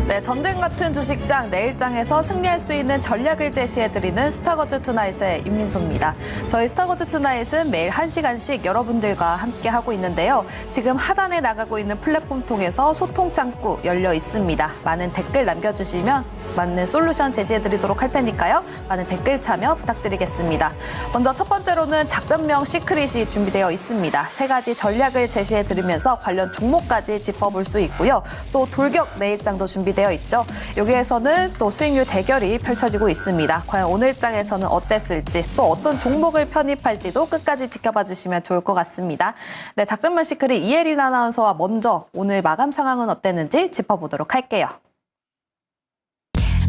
네, 전쟁 같은 주식장 내일장에서 승리할 수 있는 전략을 제시해드리는 스타거즈 투나잇의 윤민소입니다. 저희 스타거즈 투나잇은 매일 1시간씩 여러분들과 함께하고 있는데요. 지금 하단에 나가고 있는 플랫폼 통해서 소통 창구 열려 있습니다. 많은 댓글 남겨주시면 맞는 솔루션 제시해드리도록 할 테니까요. 많은 댓글 참여 부탁드리겠습니다. 먼저 첫 번째로는 작전명 시크릿이 준비되어 있습니다. 3가지 전략을 제시해드리면서 관련 종목까지 짚어볼 수 있고요. 또 돌격 내일장도 준비되어 있죠. 여기에서는 또 수익률 대결이 펼쳐지고 있습니다. 과연 오늘장에서는 어땠을지 또 어떤 종목을 편입할지도 끝까지 지켜봐 주시면 좋을 것 같습니다. 네, 작전명 시크릿 이혜린 아나운서와 먼저 오늘 마감 상황은 어땠는지 짚어보도록 할게요.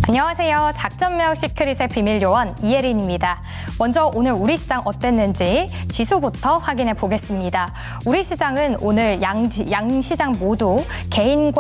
안녕하세요. 작전명 시크릿의 비밀 요원 이혜린입니다. 먼저 오늘 우리 시장 어땠는지 지수부터 확인해 보겠습니다. 우리 시장은 오늘 양 시장 모두 개인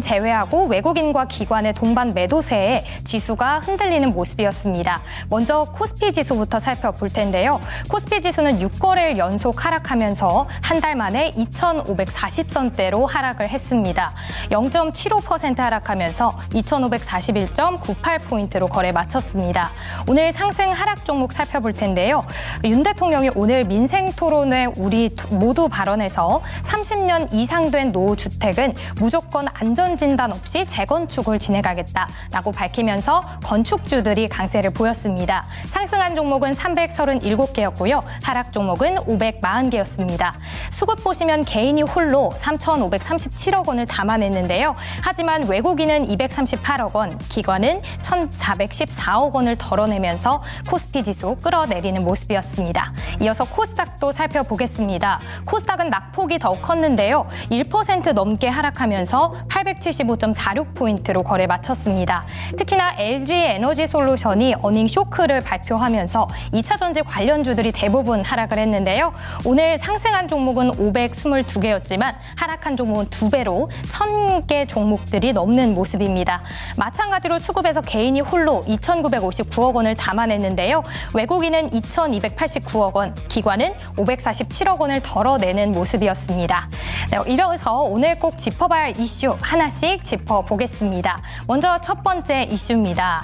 제외하고 외국인과 기관의 동반 매도세에 지수가 흔들리는 모습이었습니다. 먼저 코스피 지수부터 살펴볼 텐데요. 코스피 지수는 6거래일 연속 하락하면서 한 달 만에 2,540선대로 하락을 했습니다. 0.75% 하락하면서 2,541.98포인트로 거래 마쳤습니다. 오늘 상승 하락 종목 살펴볼 텐데요. 윤 대통령이 오늘 민생토론회 우리 모두 발언에서 30년 이상 된 노후주택은 무조건 안전진단 없이 재건축을 진행하겠다라고 밝히면서 건축주들이 강세를 보였습니다. 상승한 종목은 337개였고요. 하락 종목은 540개였습니다. 수급 보시면 개인이 홀로 3,537억 원을 담아냈는데요. 하지만 외국인은 238억 원, 기관은 1,414억 원을 덜어내면서 코스피 지수 끌어내리는 모습이었습니다. 이어서 코스닥도 살펴보겠습니다. 코스닥은 낙폭이 더 컸는데요. 1% 넘게 하락하면서 875.46포인트로 거래 마쳤습니다. 특히나 LG 에너지 솔루션이 어닝 쇼크를 발표하면서 2차 전지 관련주들이 대부분 하락을 했는데요. 오늘 상승한 종목은 522개였지만 하락한 종목은 2배로 1,000개 종목들이 넘는 모습입니다. 마찬가지로 수급에서 개인이 홀로 2,959억 원을 담아냈는데요. 외국인은 2,289억 원, 기관은 547억 원을 덜어내는 모습이었습니다. 네, 이어서 오늘 꼭 짚어봐야 할 이슈 하나씩 짚어보겠습니다. 먼저 첫 번째 이슈입니다.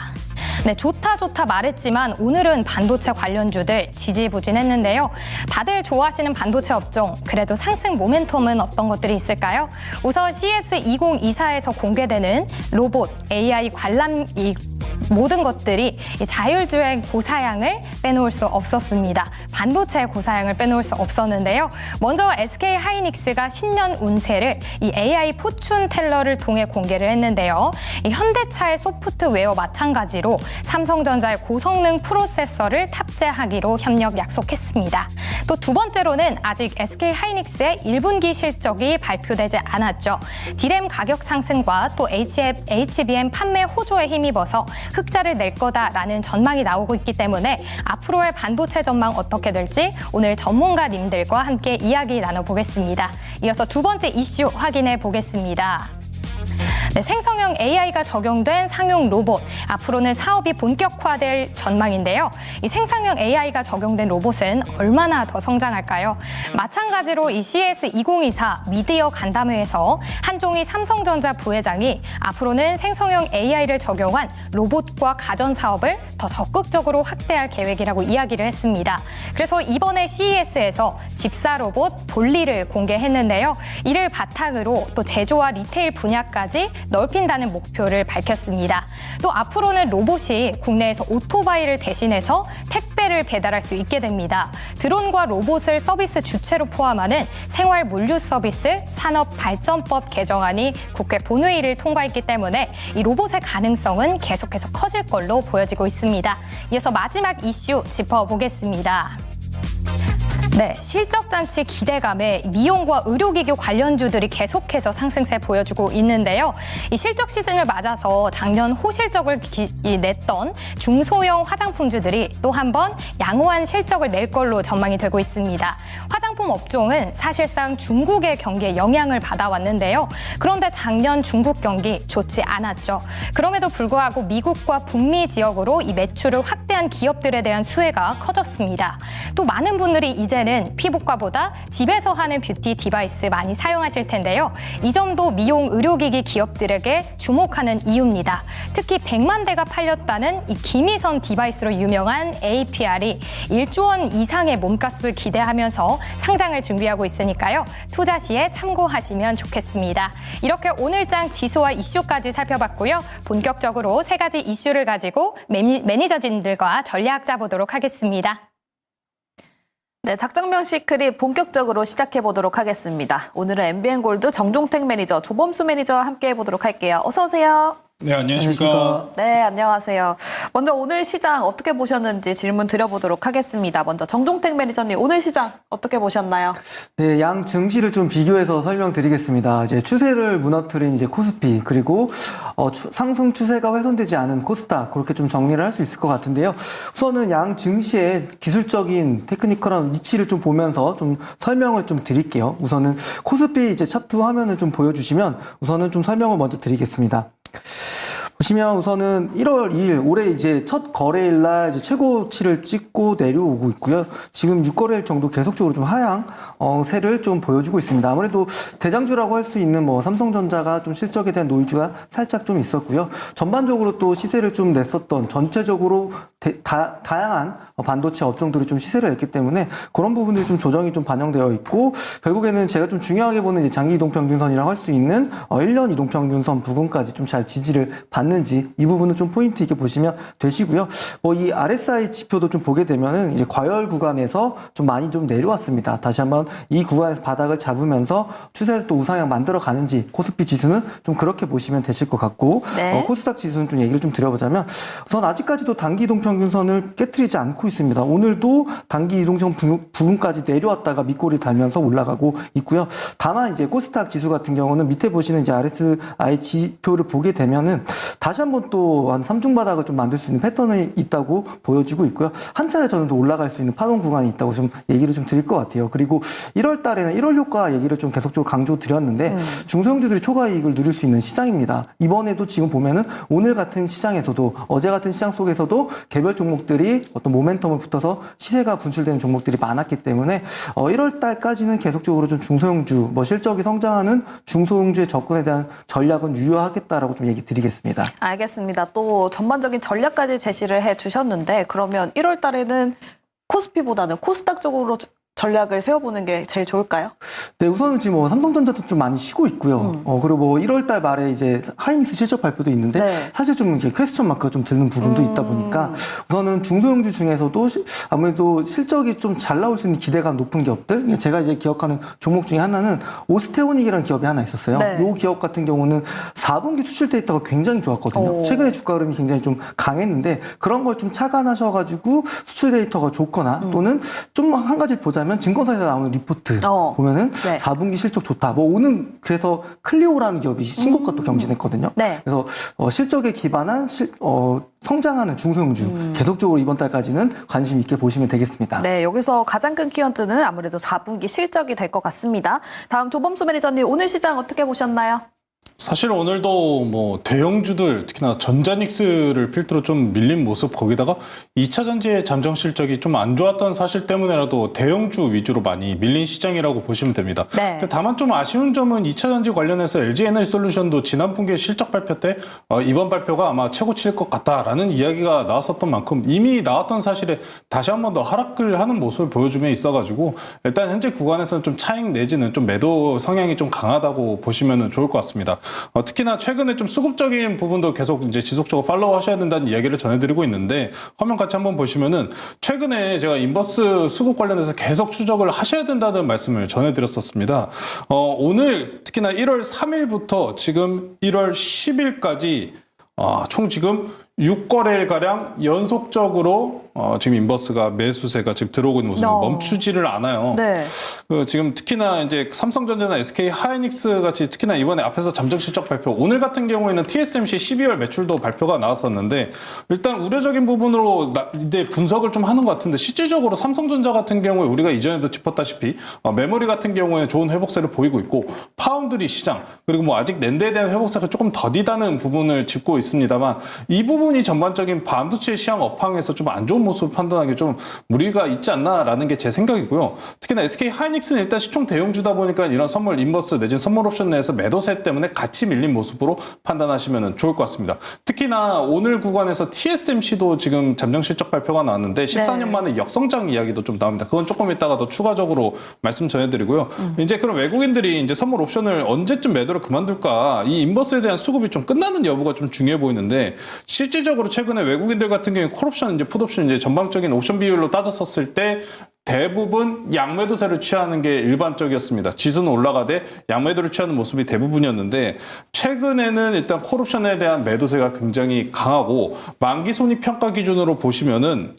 네, 좋다 말했지만 오늘은 반도체 관련주들 지지부진했는데요. 다들 좋아하시는 반도체 업종, 그래도 상승 모멘텀은 어떤 것들이 있을까요? 우선 CES 2024에서 공개되는 로봇, AI 관람 모든 것들이 자율주행 고사양을 빼놓을 수 없었습니다. 반도체 고사양을 빼놓을 수 없었는데요. 먼저 SK 하이닉스가 신년 운세를 이 AI 포춘 텔러를 통해 공개를 했는데요. 이 현대차의 소프트웨어 마찬가지로 삼성전자의 고성능 프로세서를 탑재하기로 협력 약속했습니다. 또 두 번째로는 아직 SK 하이닉스의 1분기 실적이 발표되지 않았죠. 디램 가격 상승과 또 HBM 판매 호조에 힘입어서 흑자를 낼 거다라는 전망이 나오고 있기 때문에 앞으로의 반도체 전망 어떻게 될지 오늘 전문가님들과 함께 이야기 나눠보겠습니다. 이어서 두 번째 이슈 확인해 보겠습니다. 네, 생성형 AI가 적용된 상용 로봇, 앞으로는 사업이 본격화될 전망인데요. 이 생성형 AI가 적용된 로봇은 얼마나 더 성장할까요? 마찬가지로 이 CES 2024 미디어 간담회에서 한종희 삼성전자 부회장이 앞으로는 생성형 AI를 적용한 로봇과 가전 사업을 더 적극적으로 확대할 계획이라고 이야기를 했습니다. 그래서 이번에 CES에서 집사 로봇 볼리를 공개했는데요. 이를 바탕으로 또 제조와 리테일 분야까지 넓힌다는 목표를 밝혔습니다. 또 앞으로는 로봇이 국내에서 오토바이를 대신해서 택배를 배달할 수 있게 됩니다. 드론과 로봇을 서비스 주체로 포함하는 생활 물류 서비스 산업발전법 개정안이 국회 본회의를 통과했기 때문에 이 로봇의 가능성은 계속해서 커질 걸로 보여지고 있습니다. 이어서 마지막 이슈 짚어보겠습니다. 네, 실적잔치 기대감에 미용과 의료기기 관련주들이 계속해서 상승세 보여주고 있는데요. 이 실적 시즌을 맞아서 작년 호실적을 냈던 중소형 화장품주들이 또 한 번 양호한 실적을 낼 걸로 전망이 되고 있습니다. 화장품 업종은 사실상 중국의 경기에 영향을 받아왔는데요. 그런데 작년 중국 경기 좋지 않았죠. 그럼에도 불구하고 미국과 북미 지역으로 이 매출을 확대한 기업들에 대한 수혜가 커졌습니다. 또 많은 분들이 이제는 요즘에는 피부과보다 집에서 하는 뷰티 디바이스 많이 사용하실 텐데요. 이 점도 미용 의료기기 기업들에게 주목하는 이유입니다. 특히 100만 대가 팔렸다는 이 기미선 디바이스로 유명한 APR이 1조 원 이상의 몸값을 기대하면서 상장을 준비하고 있으니까요. 투자 시에 참고하시면 좋겠습니다. 이렇게 오늘장 지수와 이슈까지 살펴봤고요. 본격적으로 세 가지 이슈를 가지고 매니저진들과 전략 짜보도록 하겠습니다. 네, 작정명 시크릿 본격적으로 시작해 보도록 하겠습니다. 오늘은 MBN골드 정종택 매니저, 조범수 매니저와 함께 해보도록 할게요. 어서 오세요. 네, 안녕하십니까. 네, 안녕하세요. 먼저 오늘 시장 어떻게 보셨는지 질문 드려보도록 하겠습니다. 먼저 정종택 매니저님, 오늘 시장 어떻게 보셨나요? 네, 양 증시를 좀 비교해서 설명드리겠습니다. 이제 추세를 무너뜨린 이제 코스피, 그리고 상승 추세가 훼손되지 않은 코스닥, 그렇게 좀 정리를 할 수 있을 것 같은데요. 우선은 양 증시의 기술적인 테크니컬한 위치를 좀 보면서 좀 설명을 좀 드릴게요. 우선은 코스피 이제 차트 화면을 좀 보여주시면 우선은 좀 설명을 먼저 드리겠습니다. 보시면 우선은 1월 2일 올해 이제 첫 거래일 날 이제 최고치를 찍고 내려오고 있고요. 지금 6거래일 정도 계속적으로 좀 하향 세를 좀 보여주고 있습니다. 아무래도 대장주라고 할 수 있는 뭐 삼성전자가 좀 실적에 대한 노이즈가 살짝 좀 있었고요. 전반적으로 또 시세를 좀 냈었던 전체적으로 다양한 반도체 업종들이 좀 시세를 냈기 때문에 그런 부분들이 좀 조정이 좀 반영되어 있고, 결국에는 제가 좀 중요하게 보는 이제 장기 이동평균선이라고 할 수 있는 1년 이동평균선 부근까지 좀 잘 지지를 받는지, 이 부분은 좀 포인트 있게 보시면 되시고요. 이 RSI 지표도 좀 보게 되면은 이제 과열 구간에서 좀 많이 좀 내려왔습니다. 다시 한번 이 구간에서 바닥을 잡으면서 추세를 또 우상향 만들어 가는지, 코스피 지수는 좀 그렇게 보시면 되실 것 같고, 네. 코스닥 지수는 좀 얘기를 좀 드려보자면, 우선 아직까지도 단기 이동평균선을 깨트리지 않고 있습니다. 오늘도 단기 이동평 부근까지 내려왔다가 밑꼬리 달면서 올라가고 있고요. 다만 이제 코스닥 지수 같은 경우는 밑에 보시는 이제 RSI 지표를 보게 되면은 다시 한번 또 한 3중 바닥을 좀 만들 수 있는 패턴이 있다고 보여지고 있고요. 한 차례 저는 더 올라갈 수 있는 파동 구간이 있다고 좀 얘기를 좀 드릴 것 같아요. 그리고 1월 달에는 1월 효과 얘기를 좀 계속적으로 강조 드렸는데, 중소형주들이 초과 이익을 누릴 수 있는 시장입니다. 이번에도 지금 보면은 오늘 같은 시장에서도, 어제 같은 시장 속에서도 개별 종목들이 어떤 모멘텀을 붙어서 시세가 분출되는 종목들이 많았기 때문에 1월 달까지는 계속적으로 좀 중소형주, 실적이 성장하는 중소형주의 접근에 대한 전략은 유효하겠다라고 좀 얘기 드리겠습니다. 알겠습니다. 또 전반적인 전략까지 제시를 해 주셨는데, 그러면 1월 달에는 코스피보다는 코스닥 쪽으로 전략을 세워보는 게 제일 좋을까요? 네, 우선은 지금 삼성전자도 좀 많이 쉬고 있고요. 그리고 1월 달 말에 이제 하이닉스 실적 발표도 있는데, 네. 사실 좀 이렇게 퀘스천 마크가 좀 드는 부분도 있다 보니까, 우선은 중소형주 중에서도 아무래도 실적이 좀 잘 나올 수 있는 기대가 높은 기업들, 제가 이제 기억하는 종목 중에 하나는 오스테오닉이라는 기업이 하나 있었어요. 네. 이 기업 같은 경우는 4분기 수출 데이터가 굉장히 좋았거든요. 최근에 주가 흐름이 굉장히 좀 강했는데, 그런 걸 좀 착안하셔가지고 수출 데이터가 좋거나, 또는 좀 한 가지 보자면 증권사에서 나오는 리포트 보면은 네. 4분기 실적 좋다. 오는 그래서 클리오라는 기업이 신고가 또 경신했거든요. 네. 그래서 실적에 기반한 성장하는 중소형주 계속적으로 이번 달까지는 관심 있게 보시면 되겠습니다. 네, 여기서 가장 큰 키워드는 아무래도 4분기 실적이 될 것 같습니다. 다음 조범수 매니저님, 오늘 시장 어떻게 보셨나요? 사실 오늘도 뭐 대형주들, 특히나 전자닉스를 필두로 좀 밀린 모습, 거기다가 2차 전지의 잠정 실적이 좀 안 좋았던 사실 때문에라도 대형주 위주로 많이 밀린 시장이라고 보시면 됩니다. 네. 다만 좀 아쉬운 점은 2차 전지 관련해서 LG에너지솔루션도 지난 분기에 실적 발표 때 이번 발표가 아마 최고치일 것 같다라는 이야기가 나왔었던 만큼 이미 나왔던 사실에 다시 한 번 더 하락을 하는 모습을 보여주며 있어가지고, 일단 현재 구간에서는 좀 차익 내지는 좀 매도 성향이 좀 강하다고 보시면 좋을 것 같습니다. 특히나 최근에 좀 수급적인 부분도 계속 이제 지속적으로 팔로우 하셔야 된다는 이야기를 전해드리고 있는데, 화면 같이 한번 보시면은 최근에 제가 인버스 수급 관련해서 계속 추적을 하셔야 된다는 말씀을 전해드렸었습니다. 오늘 특히나 1월 3일부터 지금 1월 10일까지 총 지금 6거래일가량 연속적으로 지금 인버스가 매수세가 지금 들어오고 있는 모습을 멈추지를 않아요. 네. 지금 특히나 이제 삼성전자나 SK 하이닉스 같이, 특히나 이번에 앞에서 잠정 실적 발표, 오늘 같은 경우에는 TSMC 12월 매출도 발표가 나왔었는데, 일단 우려적인 부분으로 이제 분석을 좀 하는 것 같은데, 실질적으로 삼성전자 같은 경우에 우리가 이전에도 짚었다시피 메모리 같은 경우에 좋은 회복세를 보이고 있고, 파운드리 시장, 그리고 뭐 아직 낸드에 대한 회복세가 조금 더디다는 부분을 짚고 있습니다만, 이 부분이 전반적인 반도체 시장 업황에서 좀 안 좋은 모습을 판단하기 좀 무리가 있지 않나라는 게 제 생각이고요. 특히나 SK 하이닉스는 일단 시총 대형주다 보니까 이런 선물 인버스 내지는 선물 옵션 내에서 매도세 때문에 같이 밀린 모습으로 판단하시면 좋을 것 같습니다. 특히나 오늘 구간에서 TSMC도 지금 잠정 실적 발표가 나왔는데 14년 만에 역성장 이야기도 좀 나옵니다. 그건 조금 이따가 더 추가적으로 말씀 전해드리고요. 이제 그럼 외국인들이 이제 선물 옵션을 언제쯤 매도를 그만둘까? 이 인버스에 대한 수급이 좀 끝나는 여부가 좀 중요해 보이는데 실질적으로 최근에 외국인들 같은 경우에 콜옵션, 이제 풋옵션 이제 전방적인 옵션 비율로 따졌었을 때 대부분 양매도세를 취하는 게 일반적이었습니다. 지수는 올라가되 양매도를 취하는 모습이 대부분이었는데 최근에는 일단 콜옵션에 대한 매도세가 굉장히 강하고 만기 손익 평가 기준으로 보시면은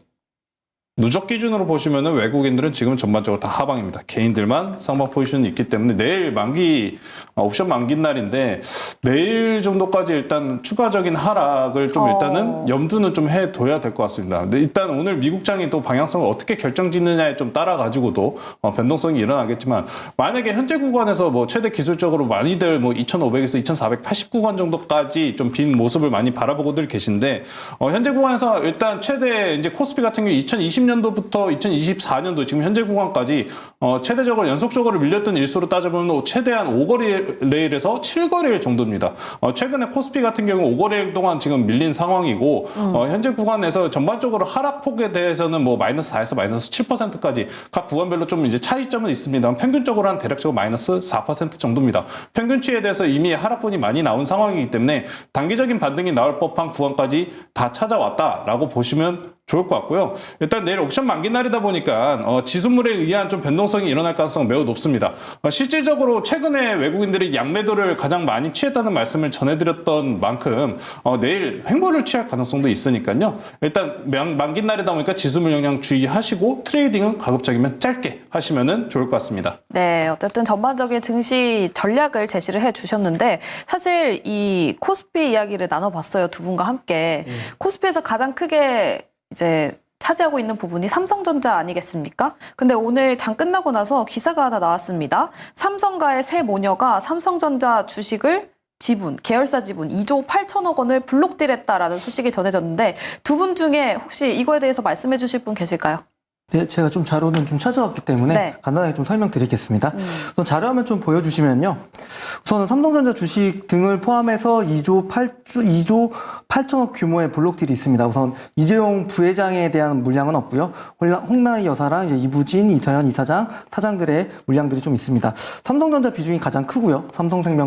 누적 기준으로 보시면은 외국인들은 지금 전반적으로 다 하방입니다. 개인들만 상방 포지션이 있기 때문에 내일 만기 옵션 만기 날인데 내일 정도까지 일단 추가적인 하락을 좀 일단은 염두는 좀 해둬야 될 것 같습니다. 근데 일단 오늘 미국장이 또 방향성을 어떻게 결정짓느냐에 좀 따라 가지고도 변동성이 일어나겠지만 만약에 현재 구간에서 뭐 최대 기술적으로 많이들 뭐 2,500에서 2,480 구간 정도까지 좀 빈 모습을 많이 바라보고들 계신데 현재 구간에서 일단 최대 이제 코스피 같은 경우 2020년도부터 2024년도 지금 현재 구간까지 최대적으로 연속적으로 밀렸던 일수로 따져보면 최대한 5거리 레일에서 7거리일 정도입니다. 최근에 코스피 같은 경우 5거리일 동안 지금 밀린 상황이고 현재 구간에서 전반적으로 하락폭에 대해서는 뭐 마이너스 4에서 마이너스 7%까지 각 구간별로 좀 이제 차이점은 있습니다. 평균적으로 한 대략적으로 마이너스 4% 정도입니다. 평균치에 대해서 이미 하락분이 많이 나온 상황이기 때문에 단기적인 반등이 나올 법한 구간까지 다 찾아왔다라고 보시면 좋을 것 같고요. 일단 내일 옵션 만기 날이다 보니까 지수물에 의한 좀 변동성이 일어날 가능성은 매우 높습니다. 실질적으로 최근에 외국인들이 양매도를 가장 많이 취했다는 말씀을 전해드렸던 만큼 내일 횡보를 취할 가능성도 있으니까요. 일단 만기 날이다 보니까 지수물 영향 주의하시고 트레이딩은 가급적이면 짧게 하시면 좋을 것 같습니다. 네, 어쨌든 전반적인 증시 전략을 제시를 해주셨는데 사실 이 코스피 이야기를 나눠봤어요. 두 분과 함께. 코스피에서 가장 크게 이제 차지하고 있는 부분이 삼성전자 아니겠습니까? 근데 오늘 장 끝나고 나서 기사가 하나 나왔습니다. 삼성가의 새 모녀가 삼성전자 주식을 계열사 지분 2조 8천억 원을 블록딜했다라는 소식이 전해졌는데 두 분 중에 혹시 이거에 대해서 말씀해 주실 분 계실까요? 네, 제가 좀 자료는 좀 찾아왔기 때문에 네. 간단하게 좀 설명드리겠습니다. 우선 자료 화면 좀 보여주시면요. 우선은 삼성전자 주식 등을 포함해서 2조 8천억 규모의 블록딜이 있습니다. 우선 이재용 부회장에 대한 물량은 없고요. 홍나희 여사랑 이제 이부진, 이서현 이사장, 사장들의 물량들이 좀 있습니다. 삼성전자 비중이 가장 크고요. 삼성생명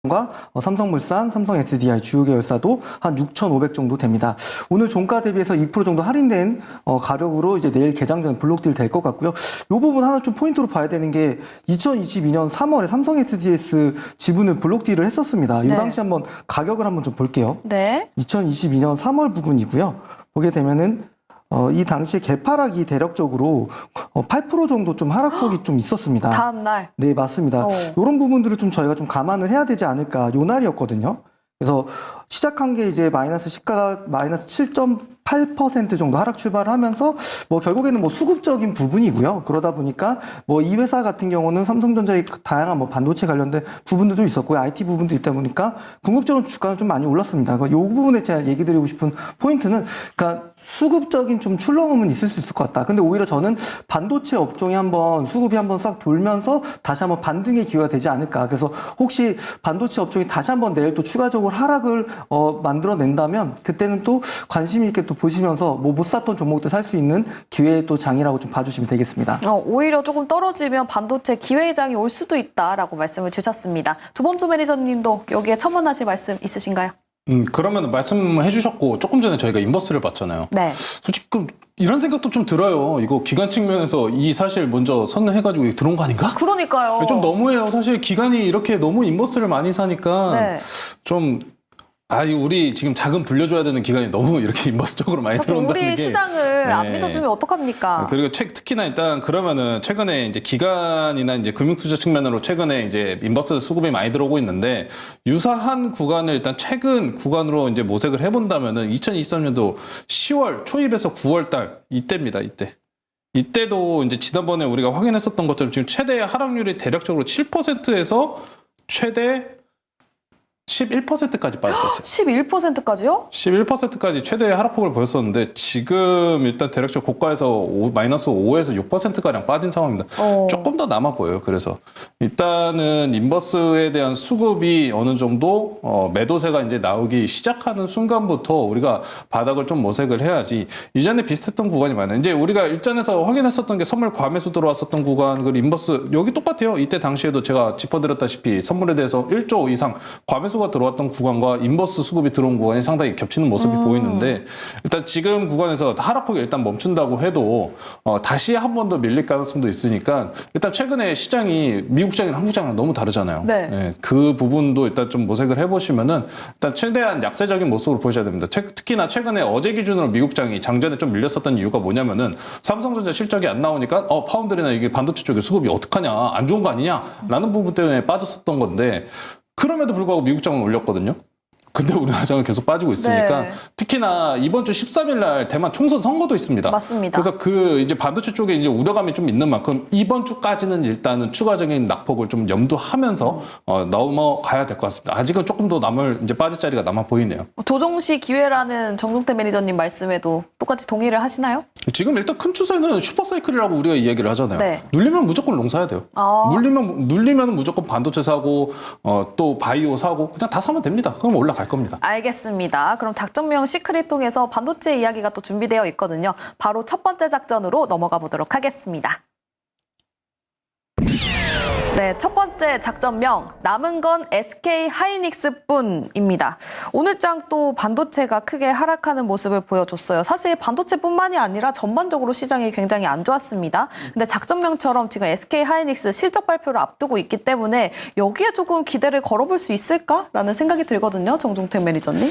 과 삼성물산, 삼성 SDI 주요 계열사도 한 6,500 정도 됩니다. 오늘 종가 대비해서 2% 정도 할인된 가격으로 이제 내일 개장되는 블록딜 될 것 같고요. 이 부분 하나 좀 포인트로 봐야 되는 게 2022년 3월에 삼성 SDS 지분을 블록딜을 했었습니다. 이 네. 당시 한번 가격을 한번 좀 볼게요. 네. 2022년 3월 부근이고요. 보게 되면은 이 당시에 개파락이 대략적으로 8% 정도 좀 하락폭이 좀 있었습니다. 다음 날. 네, 맞습니다. 이런 부분들을 좀 저희가 좀 감안을 해야 되지 않을까, 요 날이었거든요. 그래서 시작한 게 이제 시가가 마이너스 7.8% 정도 하락 출발을 하면서 뭐 결국에는 뭐 수급적인 부분이고요. 그러다 보니까 뭐 이 회사 같은 경우는 삼성전자의 다양한 뭐 반도체 관련된 부분들도 있었고요. IT 부분도 있다 보니까 궁극적으로 주가는 좀 많이 올랐습니다. 이 부분에 제가 얘기 드리고 싶은 포인트는 그러니까 수급적인 좀 출렁음은 있을 수 있을 것 같다. 근데 오히려 저는 반도체 업종이 수급이 한번 싹 돌면서 다시 한번 반등의 기회가 되지 않을까. 그래서 혹시 반도체 업종이 다시 한번 내일 또 추가적으로 하락을 만들어낸다면 그때는 또 관심 있게 또 보시면서 뭐 못 샀던 종목들 살 수 있는 기회의 또 장이라고 좀 봐주시면 되겠습니다. 오히려 조금 떨어지면 반도체 기회장이 올 수도 있다라고 말씀을 주셨습니다. 조범수 매니저님도 여기에 첨언하실 말씀 있으신가요? 그러면 말씀해 주셨고 조금 전에 저희가 인버스를 봤잖아요. 네. 솔직히 이런 생각도 좀 들어요. 이거 기간 측면에서 이 사실 먼저 선회해가지고 들어온 거 아닌가? 그러니까요. 좀 너무해요. 사실 기간이 이렇게 너무 인버스를 많이 사니까 네. 좀 우리 지금 자금 불려줘야 되는 기간이 너무 이렇게 인버스 쪽으로 많이 들어온다는 게. 우리 시장을 안 네. 믿어주면 어떡합니까? 그리고 특히나 일단 그러면은 최근에 이제 기간이나 이제 금융투자 측면으로 최근에 이제 인버스 수급이 많이 들어오고 있는데 유사한 구간을 일단 최근 구간으로 이제 모색을 해본다면은 2023년도 10월 초입에서 9월 달 이때입니다. 이때도 이제 지난번에 우리가 확인했었던 것처럼 지금 최대 하락률이 대략적으로 7%에서 최대 11%까지 빠졌었어요. 11%까지요? 11%까지 최대 하락폭을 보였었는데 지금 일단 대략적 고가에서 마이너스 5에서 6%가량 빠진 상황입니다. 조금 더 남아 보여요. 그래서 일단은 인버스에 대한 수급이 어느 정도 매도세가 이제 나오기 시작하는 순간부터 우리가 바닥을 좀 모색을 해야지. 이전에 비슷했던 구간이 많아요. 이제 우리가 일전에서 확인했었던 게 선물 과매수 들어왔었던 구간, 그리고 인버스 여기 똑같아요. 이때 당시에도 제가 짚어드렸다시피 선물에 대해서 1조 이상 과매수가 들어왔던 구간과 인버스 수급이 들어온 구간이 상당히 겹치는 모습이 보이는데 일단 지금 구간에서 하락폭이 일단 멈춘다고 해도 다시 한 번 더 밀릴 가능성도 있으니까 일단 최근에 시장이 미국장이랑 한국장이랑 너무 다르잖아요. 네. 예, 그 부분도 일단 좀 모색을 해보시면은 일단 최대한 약세적인 모습으로 보셔야 됩니다. 특히나 최근에 어제 기준으로 미국장이 장전에 좀 밀렸었던 이유가 뭐냐면은 삼성전자 실적이 안 나오니까 파운드리나 이게 반도체 쪽에 수급이 어떡하냐, 안 좋은 거 아니냐라는 부분 때문에 빠졌었던 건데 그럼에도 불구하고 미국장은 올렸거든요. 근데 우리나라 장은 계속 빠지고 있으니까 네. 특히나 이번 주 13일 날 대만 총선 선거도 있습니다. 맞습니다. 그래서 그 이제 반도체 쪽에 이제 우려감이 좀 있는 만큼 이번 주까지는 일단은 추가적인 낙폭을 좀 염두하면서 넘어가야 될 것 같습니다. 아직은 조금 더 이제 빠질 자리가 남아 보이네요. 조정시 기회라는 정동태 매니저님 말씀에도 똑같이 동의를 하시나요? 지금 일단 큰 추세는 슈퍼사이클이라고 우리가 이야기를 하잖아요. 네. 눌리면 무조건 롱 사야 돼요. 눌리면 무조건 반도체 사고 또 바이오 사고 그냥 다 사면 됩니다. 그럼 올라갈 겁니다. 알겠습니다. 그럼 작전명 시크릿 통해서 반도체 이야기가 또 준비되어 있거든요. 바로 첫 번째 작전으로 넘어가 보도록 하겠습니다. 네, 첫 번째 작전명 남은 건 SK 하이닉스뿐입니다. 오늘 장 또 반도체가 크게 하락하는 모습을 보여줬어요. 사실 반도체뿐만이 아니라 전반적으로 시장이 굉장히 안 좋았습니다. 근데 작전명처럼 지금 SK 하이닉스 실적 발표를 앞두고 있기 때문에 여기에 조금 기대를 걸어볼 수 있을까라는 생각이 들거든요. 정종택 매니저님.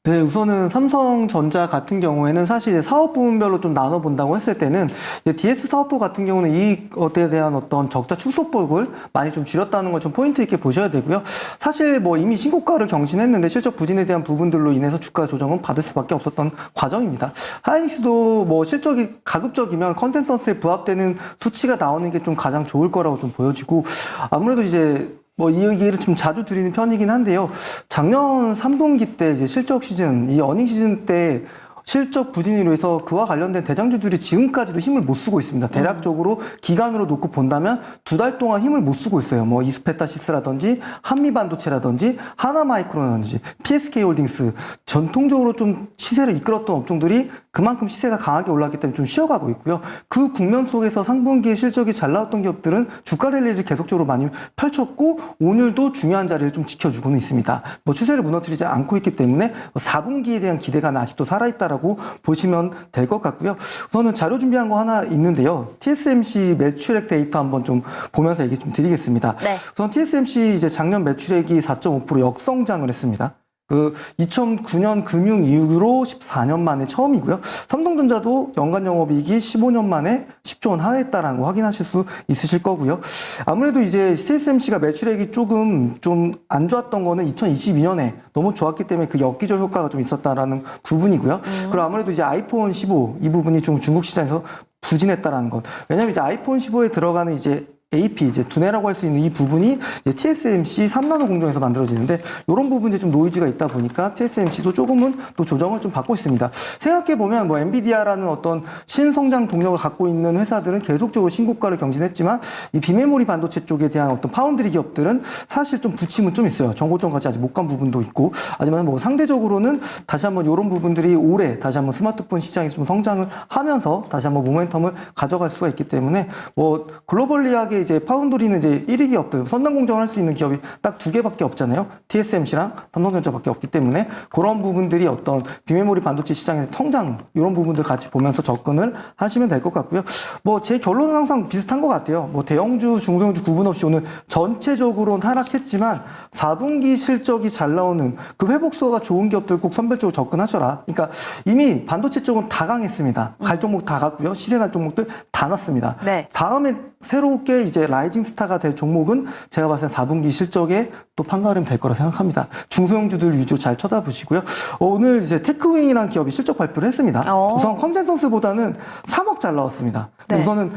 네, 우선은 삼성전자 같은 경우에는 사실 사업 부문별로 좀 나눠본다고 했을 때는 DS 사업부 같은 경우는 이익에 대한 어떤 적자 축소폭을 많이 좀 줄였다는 걸 좀 포인트 있게 보셔야 되고요. 사실 뭐 이미 신고가를 경신했는데 실적 부진에 대한 부분들로 인해서 주가 조정은 받을 수밖에 없었던 과정입니다. 하이닉스도 뭐 실적이 가급적이면 컨센서스에 부합되는 수치가 나오는 게 좀 가장 좋을 거라고 좀 보여지고 아무래도 이제 뭐 이 얘기를 좀 자주 드리는 편이긴 한데요. 작년 3분기 때 이제 실적 시즌, 이 어닝 시즌 때 실적 부진으로 해서 그와 관련된 대장주들이 지금까지도 힘을 못 쓰고 있습니다. 대략적으로 기간으로 놓고 본다면 2달 동안 힘을 못 쓰고 있어요. 뭐 이스페타시스라든지 한미반도체라든지 하나마이크로라든지 PSK홀딩스 전통적으로 좀 시세를 이끌었던 업종들이 그만큼 시세가 강하게 올랐기 때문에 좀 쉬어가고 있고요. 그 국면 속에서 상분기에 실적이 잘 나왔던 기업들은 주가 랠리를 계속적으로 많이 펼쳤고 오늘도 중요한 자리를 좀 지켜주고는 있습니다. 뭐 추세를 무너뜨리지 않고 있기 때문에 4분기에 대한 기대감은 아직도 살아있다 라고 보시면 될 것 같고요. 우선은 자료 준비한 거 하나 있는데요. TSMC 매출액 데이터 한번 좀 보면서 얘기 좀 드리겠습니다. 네. 우선 TSMC 이제 작년 매출액이 4.5% 역성장을 했습니다. 그 2009년 금융 이후로 14년 만에 처음이고요. 삼성전자도 연간 영업이익이 15년 만에 10조 원 하회했다라는 거 확인하실 수 있으실 거고요. 아무래도 이제 TSMC가 매출액이 조금 좀 안 좋았던 거는 2022년에 너무 좋았기 때문에 그 역기적 효과가 좀 있었다라는 부분이고요. 그리고 아무래도 이제 아이폰 15 이 부분이 좀 중국 시장에서 부진했다라는 것. 왜냐면 이제 아이폰 15에 들어가는 이제 AP, 이제 두뇌라고 할 수 있는 이 부분이 이제 TSMC 3나노 공정에서 만들어지는데 이런 부분이 좀 노이즈가 있다 보니까 TSMC도 조금은 또 조정을 좀 받고 있습니다. 생각해 보면 뭐 엔비디아라는 어떤 신성장 동력을 갖고 있는 회사들은 계속적으로 신고가를 경신했지만 이 비메모리 반도체 쪽에 대한 어떤 파운드리 기업들은 사실 좀 부침은 좀 있어요. 정고점까지 아직 못 간 부분도 있고 하지만 뭐 상대적으로는 다시 한번 이런 부분들이 올해 다시 한번 스마트폰 시장에서 좀 성장을 하면서 다시 한번 모멘텀을 가져갈 수가 있기 때문에 뭐 글로벌리하게 이제 파운드리는 이제 1위 기업들, 선단 공정을 할 수 있는 기업이 딱 2개밖에 없잖아요. TSMC랑 삼성전자밖에 없기 때문에 그런 부분들이 어떤 비메모리 반도체 시장의 성장 이런 부분들 같이 보면서 접근을 하시면 될 것 같고요. 뭐 제 결론은 항상 비슷한 것 같아요. 뭐 대형주, 중소형주 구분 없이 오늘 전체적으로는 하락했지만 4분기 실적이 잘 나오는 그 회복수가 좋은 기업들 꼭 선별적으로 접근하셔라. 그러니까 이미 반도체 쪽은 다 강했습니다. 갈 종목 다 갔고요. 시세난 종목들 다 났습니다. 네. 다음에 새롭게 이제 라이징 스타가 될 종목은 제가 봤을 때 4분기 실적에 또 판가름 될 거라 생각합니다. 중소형주들 위주 잘 쳐다보시고요. 오늘 이제 테크윙이라는 기업이 실적 발표를 했습니다. 우선 컨센서스보다는 3억 잘 나왔습니다. 네. 우선은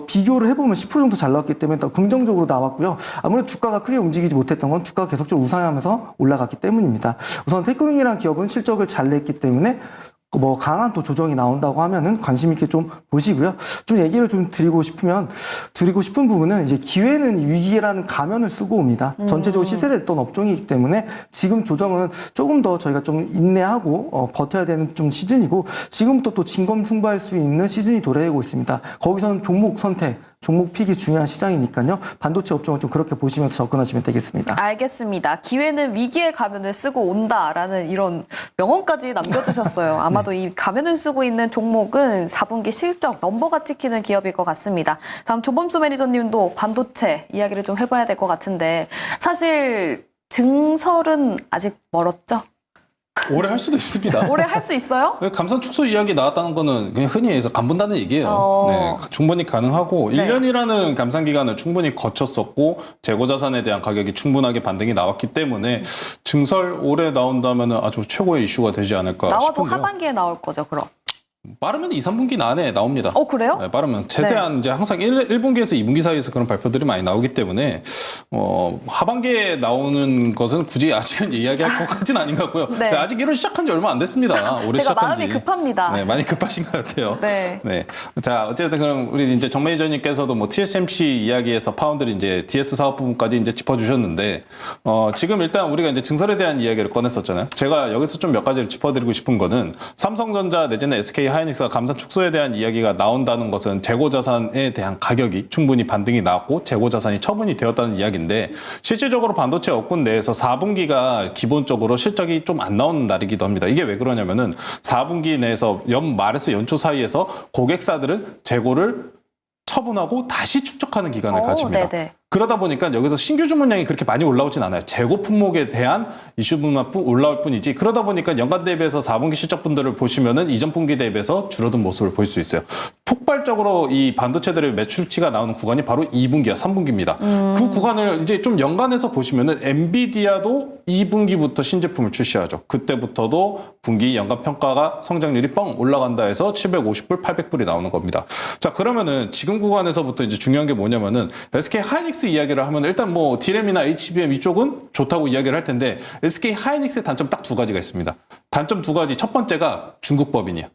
비교를 해보면 10% 정도 잘 나왔기 때문에 더 긍정적으로 나왔고요. 아무래도 주가가 크게 움직이지 못했던 건 주가가 계속적으로 우상하면서 올라갔기 때문입니다. 우선 테크닉이라는 기업은 실적을 잘 냈기 때문에 강한 또 조정이 나온다고 하면은 관심 있게 좀 보시고요. 좀 얘기를 좀 드리고 싶은 부분은 이제 기회는 위기라는 가면을 쓰고 옵니다. 전체적으로 시세를 냈던 업종이기 때문에 지금 조정은 조금 더 저희가 좀 인내하고 버텨야 되는 좀 시즌이고 지금부터 또 진검승부할 수 있는 시즌이 도래하고 있습니다. 거기서는 종목 선택, 종목 픽이 중요한 시장이니까요. 반도체 업종을 좀 그렇게 보시면서 접근하시면 되겠습니다. 알겠습니다. 기회는 위기의 가면을 쓰고 온다라는 이런 명언까지 남겨주셨어요. 아마도 이 가면을 쓰고 있는 종목은 4분기 실적 넘버가 찍히는 기업일 것 같습니다. 다음 조범수 매니저님도 반도체 이야기를 좀 해봐야 될 것 같은데 사실 증설은 아직 멀었죠? 오래 할 수도 있습니다. 올해 할 수 있어요? 감산 축소 이야기 나왔다는 거는 그냥 흔히 해서 간본다는 얘기예요. 네, 충분히 가능하고 네. 1년이라는 감산 기간을 충분히 거쳤었고 재고 자산에 대한 가격이 충분하게 반등이 나왔기 때문에 증설 올해 나온다면 아주 최고의 이슈가 되지 않을까 나와도 싶은데요. 하반기에 나올 거죠, 그럼? 빠르면 2, 3분기 안에 나옵니다. 그래요? 네, 빠르면 최대한 이제 항상 1분기에서 2분기 사이에서 그런 발표들이 많이 나오기 때문에 하반기에 나오는 것은 굳이 아직은 이야기할 것까진 아닌 것 같고요. 네. 아직 1월 시작한 지 얼마 안 됐습니다. 올해 제가 시작한 지. 마음이 급합니다. 네, 많이 급하신 것 같아요. 네. 네. 자, 어쨌든 그럼 우리 이제 정 매니저님께서도 TSMC 이야기에서 파운드리 이제 DS 사업 부분까지 이제 짚어주셨는데 지금 일단 우리가 이제 증설에 대한 이야기를 꺼냈었잖아요. 제가 여기서 좀 몇 가지를 짚어드리고 싶은 거는 삼성전자 내지는 SK 하이닉스가 감산 축소에 대한 이야기가 나온다는 것은 재고 자산에 대한 가격이 충분히 반등이 나왔고 재고 자산이 처분이 되었다는 이야기인데 실질적으로 반도체 업군 내에서 4분기가 기본적으로 실적이 좀 안 나오는 날이기도 합니다. 이게 왜 그러냐면은 4분기 내에서 말에서 연초 사이에서 고객사들은 재고를 처분하고 다시 축적하는 기간을 가집니다. 네네. 그러다 보니까 여기서 신규 주문량이 그렇게 많이 올라오진 않아요. 재고 품목에 대한 이슈분만 올라올 뿐이지. 그러다 보니까 연간 대비해서 4분기 실적분들을 보시면은 이전 분기 대비해서 줄어든 모습을 볼 수 있어요. 폭발적으로 이 반도체들의 매출치가 나오는 구간이 바로 2분기와 3분기입니다. 그 구간을 이제 좀 연간해서 보시면은 엔비디아도 2분기부터 신제품을 출시하죠. 그때부터도 분기 연간 평가가 성장률이 뻥 올라간다 해서 750불, 800불이 나오는 겁니다. 자, 그러면은 지금 구간에서부터 이제 중요한 게 뭐냐면은 SK 하이닉스 이야기를 하면 일단 D램이나 HBM 이쪽은 좋다고 이야기를 할 텐데 SK 하이닉스의 단점 딱 두 가지가 있습니다. 단점 두 가지. 첫 번째가 중국 법인이에요.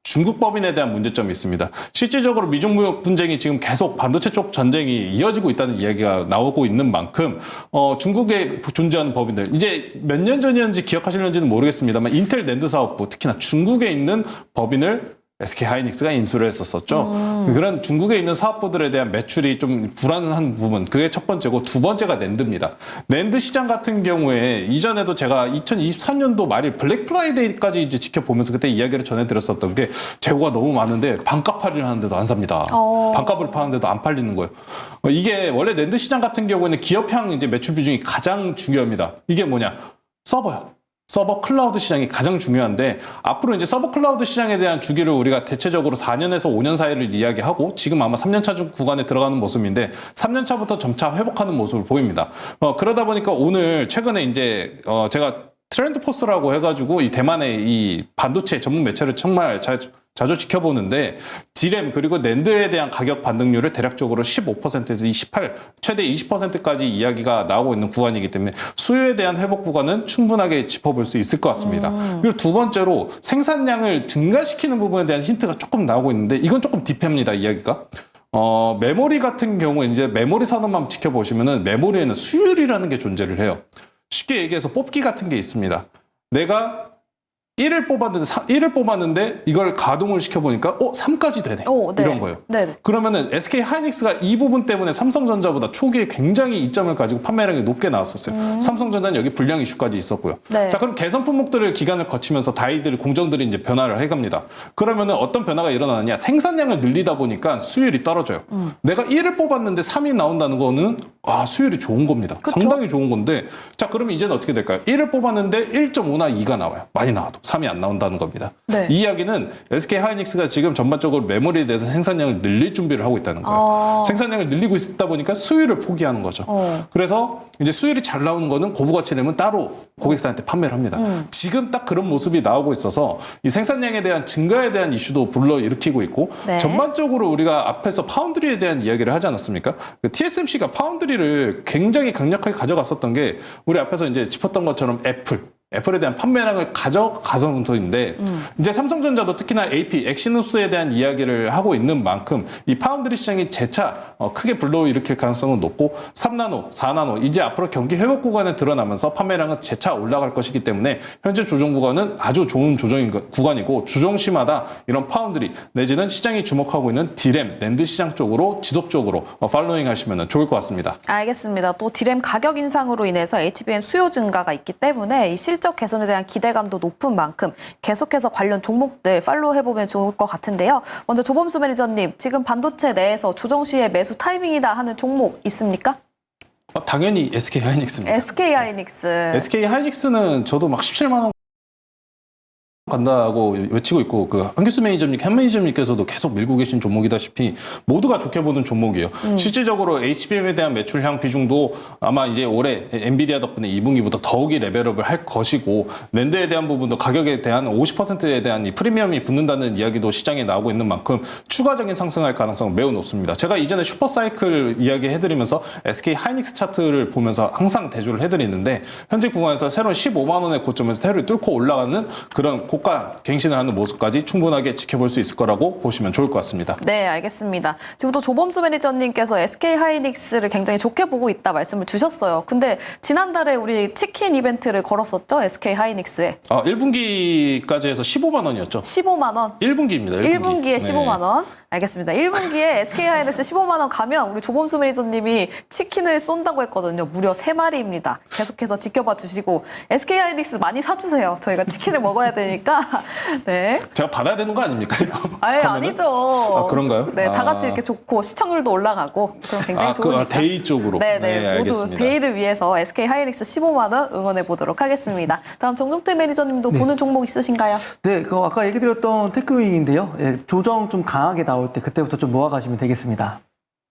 중국 법인에 대한 문제점이 있습니다. 실질적으로 미중 무역 분쟁이 지금 계속 반도체 쪽 전쟁이 이어지고 있다는 이야기가 나오고 있는 만큼 중국에 존재하는 법인들 이제 몇 년 전이었는지 기억하실는지는 모르겠습니다만 인텔 낸드 사업부 특히나 중국에 있는 법인을 SK 하이닉스가 인수를 했었었죠. 그런 중국에 있는 사업부들에 대한 매출이 좀 불안한 부분, 그게 첫 번째고 두 번째가 낸드입니다. 낸드 시장 같은 경우에 이전에도 제가 2023년도 말일 블랙 프라이데이까지 이제 지켜보면서 그때 이야기를 전해드렸었던 게 재고가 너무 많은데 반값 할인을 하는데도 안 삽니다. 반값을 파는데도 안 팔리는 거예요. 이게 원래 낸드 시장 같은 경우에는 기업향 이제 매출 비중이 가장 중요합니다. 이게 뭐냐? 서버요. 서버 클라우드 시장이 가장 중요한데 앞으로 이제 서버 클라우드 시장에 대한 주기를 우리가 대체적으로 4년에서 5년 사이를 이야기하고 지금 아마 3년차 구간에 들어가는 모습인데 3년차부터 점차 회복하는 모습을 보입니다. 그러다 보니까 오늘 최근에 이제 제가 트렌드 포스라고 해가지고 이 대만의 이 반도체 전문 매체를 정말 자주 지켜보는데 D램 그리고 낸드에 대한 가격 반등률을 대략적으로 15%에서 28, 최대 20%까지 이야기가 나오고 있는 구간이기 때문에 수요에 대한 회복 구간은 충분하게 짚어볼 수 있을 것 같습니다. 그리고 두 번째로 생산량을 증가시키는 부분에 대한 힌트가 조금 나오고 있는데 이건 조금 딥합니다, 이야기가. 메모리 같은 경우에 이제 메모리 산업만 지켜보시면은 메모리에는 수율이라는 게 존재를 해요. 쉽게 얘기해서 뽑기 같은 게 있습니다. 내가 1을 뽑았는데 이걸 가동을 시켜보니까 3까지 되네. 네. 이런 거예요. 네네. 그러면은 SK 하이닉스가 이 부분 때문에 삼성전자보다 초기에 굉장히 이점을 가지고 판매량이 높게 나왔었어요. 삼성전자는 여기 불량 이슈까지 있었고요. 네. 자, 그럼 개선 품목들을 기간을 거치면서 공정들이 이제 변화를 해갑니다. 그러면은 어떤 변화가 일어나느냐? 생산량을 늘리다 보니까 수율이 떨어져요. 내가 1을 뽑았는데 3이 나온다는 거는 수율이 좋은 겁니다. 그쵸? 상당히 좋은 건데, 자, 그러면 이제는 어떻게 될까요? 1을 뽑았는데 1.5나 2가 나와요. 많이 나와도 3이 안 나온다는 겁니다. 네. 이 이야기는 SK 하이닉스가 지금 전반적으로 메모리에 대해서 생산량을 늘릴 준비를 하고 있다는 거예요. 생산량을 늘리고 있다 보니까 수율을 포기하는 거죠. 그래서 이제 수율이 잘 나오는 거는 고부가치 램은 따로 고객사한테 판매를 합니다. 지금 딱 그런 모습이 나오고 있어서 이 생산량에 대한 증가에 대한 이슈도 불러일으키고 있고, 네. 전반적으로 우리가 앞에서 파운드리에 대한 이야기를 하지 않았습니까? 그 TSMC가 파운드리를 굉장히 강력하게 가져갔었던 게, 우리 앞에서 이제 짚었던 것처럼 애플에 대한 판매량을 가져가서부터인데, 이제 삼성전자도 특히나 AP, 엑시노스에 대한 이야기를 하고 있는 만큼 이 파운드리 시장이 재차 크게 불러일으킬 가능성은 높고, 3나노, 4나노 이제 앞으로 경기 회복 구간에 드러나면서 판매량은 재차 올라갈 것이기 때문에 현재 조정 구간은 아주 좋은 조정인 구간이고, 조정 시마다 이런 파운드리 내지는 시장이 주목하고 있는 디램, 낸드 시장 쪽으로 지속적으로 팔로잉 하시면 좋을 것 같습니다. 알겠습니다. 또 디램 가격 인상으로 인해서 HBM 수요 증가가 있기 때문에 이 실적 개선에 대한 기대감도 높은 만큼 계속해서 관련 종목들 팔로우 해보면 좋을 것 같은데요. 먼저 조범수 매니저님, 지금 반도체 내에서 조정 시에 매수 타이밍이다 하는 종목 있습니까? 당연히 SK 하이닉스입니다. SK 하이닉스. SK 하이닉스는 저도 막 17만 원 간다고 외치고 있고, 그 한규수 매니저님, 현 매니저님께서도 계속 밀고 계신 종목이다시피 모두가 좋게 보는 종목이에요. 실질적으로 HBM에 대한 매출량 비중도 아마 이제 올해 엔비디아 덕분에 2분기보다 더욱이 레벨업을 할 것이고, 낸드에 대한 부분도 가격에 대한 50%에 대한 이 프리미엄이 붙는다는 이야기도 시장에 나오고 있는 만큼 추가적인 상승할 가능성은 매우 높습니다. 제가 이전에 슈퍼사이클 이야기 해드리면서 SK 하이닉스 차트를 보면서 항상 대조를 해드리는데, 현재 구간에서 새로운 15만 원의 고점에서 테러를 뚫고 올라가는 그런 고가 갱신을 하는 모습까지 충분하게 지켜볼 수 있을 거라고 보시면 좋을 것 같습니다. 네, 알겠습니다. 지금 또 조범수 매니저님께서 SK 하이닉스를 굉장히 좋게 보고 있다 말씀을 주셨어요. 근데 지난달에 우리 치킨 이벤트를 걸었었죠? SK 하이닉스에. 1분기까지 해서 15만 원이었죠. 15만 원. 1분기입니다. 1분기에 15만 원. 알겠습니다. 1분기에 SK 하이닉스 15만 원 가면 우리 조범수 매니저님이 치킨을 쏜다고 했거든요. 무려 3마리입니다. 계속해서 지켜봐 주시고 SK 하이닉스 많이 사주세요. 저희가 치킨을 먹어야 되니까. 네. 제가 받아야 되는 거 아닙니까? 아예 가면은? 아니죠. 그런가요? 네, 다 같이 이렇게 좋고 시청률도 올라가고 그럼 굉장히 좋으니까. 데이 쪽으로. 네네, 모두 알겠습니다. 데이를 위해서 SK 하이닉스 15만 원 응원해 보도록 하겠습니다. 다음 정종태 매니저님도 보는 종목 있으신가요? 네, 그 아까 얘기 드렸던 테크윙인데요. 예, 조정 좀 강하게 나올 때 그때부터 좀 모아가시면 되겠습니다.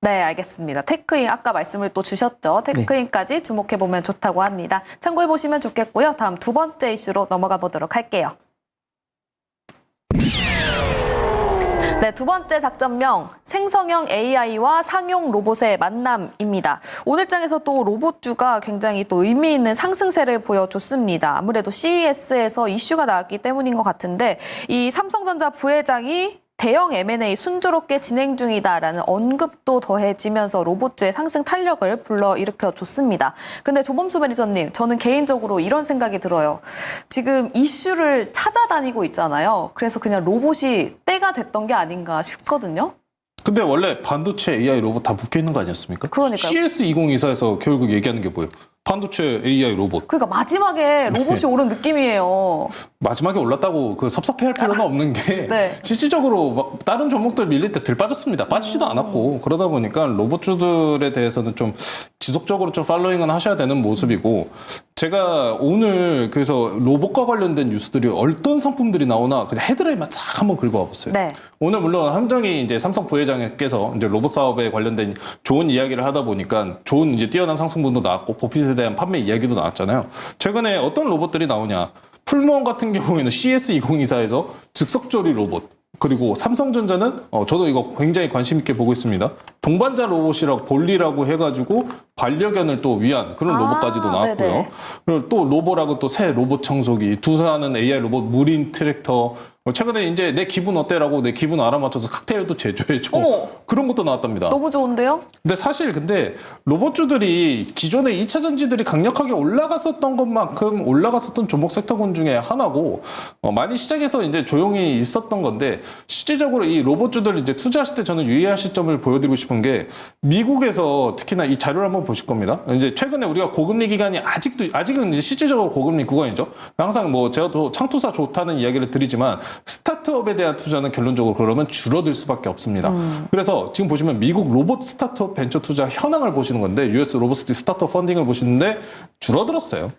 네, 알겠습니다. 테크인 아까 말씀을 또 주셨죠. 테크인까지 주목해 보면 좋다고 합니다. 참고해 보시면 좋겠고요. 다음 두 번째 이슈로 넘어가 보도록 할게요. 네, 두 번째 작전명, 생성형 AI와 상용 로봇의 만남입니다. 오늘장에서 또 로봇주가 굉장히 또 의미 있는 상승세를 보여줬습니다. 아무래도 CES에서 이슈가 나왔기 때문인 것 같은데, 이 삼성전자 부회장이 대형 M&A 순조롭게 진행 중이다라는 언급도 더해지면서 로봇주의 상승 탄력을 불러일으켜줬습니다. 근데 조범수 매니저님, 저는 개인적으로 이런 생각이 들어요. 지금 이슈를 찾아다니고 있잖아요. 그래서 그냥 로봇이 때가 됐던 게 아닌가 싶거든요. 근데 원래 반도체 AI 로봇 다 묶여 있는 거 아니었습니까? 그러니까요. CS2024에서 결국 얘기하는 게 뭐예요? 반도체 AI 로봇. 그러니까 마지막에 로봇이 오른 느낌이에요. 마지막에 올랐다고 그 섭섭해할 필요는 없는 게 네. 실질적으로 막 다른 종목들 밀릴 때 들 빠졌습니다. 빠지지도 않았고, 그러다 보니까 로봇주들에 대해서는 좀 지속적으로 좀 팔로잉은 하셔야 되는 모습이고, 제가 오늘 그래서 로봇과 관련된 뉴스들이 어떤 상품들이 나오나 그냥 헤드라인만 싹 한번 긁어와봤어요. 네. 오늘 물론 함정이 이제 삼성 부회장께서 이제 로봇 사업에 관련된 좋은 이야기를 하다 보니까 좋은 이제 뛰어난 상승분도 나왔고 보핏에 대한 판매 이야기도 나왔잖아요. 최근에 어떤 로봇들이 나오냐? 풀무원 같은 경우에는 CS2024에서 즉석조리 로봇, 그리고 삼성전자는 저도 이거 굉장히 관심 있게 보고 있습니다. 동반자 로봇이라고 볼리라고 해가지고 반려견을 또 위한 그런 로봇까지도 나왔고요. 네네. 그리고 또 로보라고 또 새 로봇 청소기, 두사하는 AI 로봇, 무린 트랙터. 최근에 이제 내 기분 어때라고 내 기분 알아맞혀서 칵테일도 제조해줘. 어머. 그런 것도 나왔답니다. 너무 좋은데요? 근데 사실 근데 로봇주들이 기존에 2차 전지들이 강력하게 올라갔었던 것만큼 올라갔었던 종목 섹터군 중에 하나고, 많이 시장에서 이제 조용히 있었던 건데, 실질적으로 이 로봇주들 이제 투자하실 때 저는 유의하실 점을 보여드리고 싶은 게, 미국에서 특히나 이 자료를 한번 보실 겁니다. 이제 최근에 우리가 고금리 기간이 아직은 이제 실질적으로 고금리 구간이죠. 항상 뭐 제가 또 창투사 좋다는 이야기를 드리지만 스타트업에 대한 투자는 결론적으로 그러면 줄어들 수밖에 없습니다. 그래서 지금 보시면 미국 로봇 스타트업 벤처 투자 현황을 보시는 건데 US 로보스틱 스타트업 펀딩을 보시는데 줄어들었어요.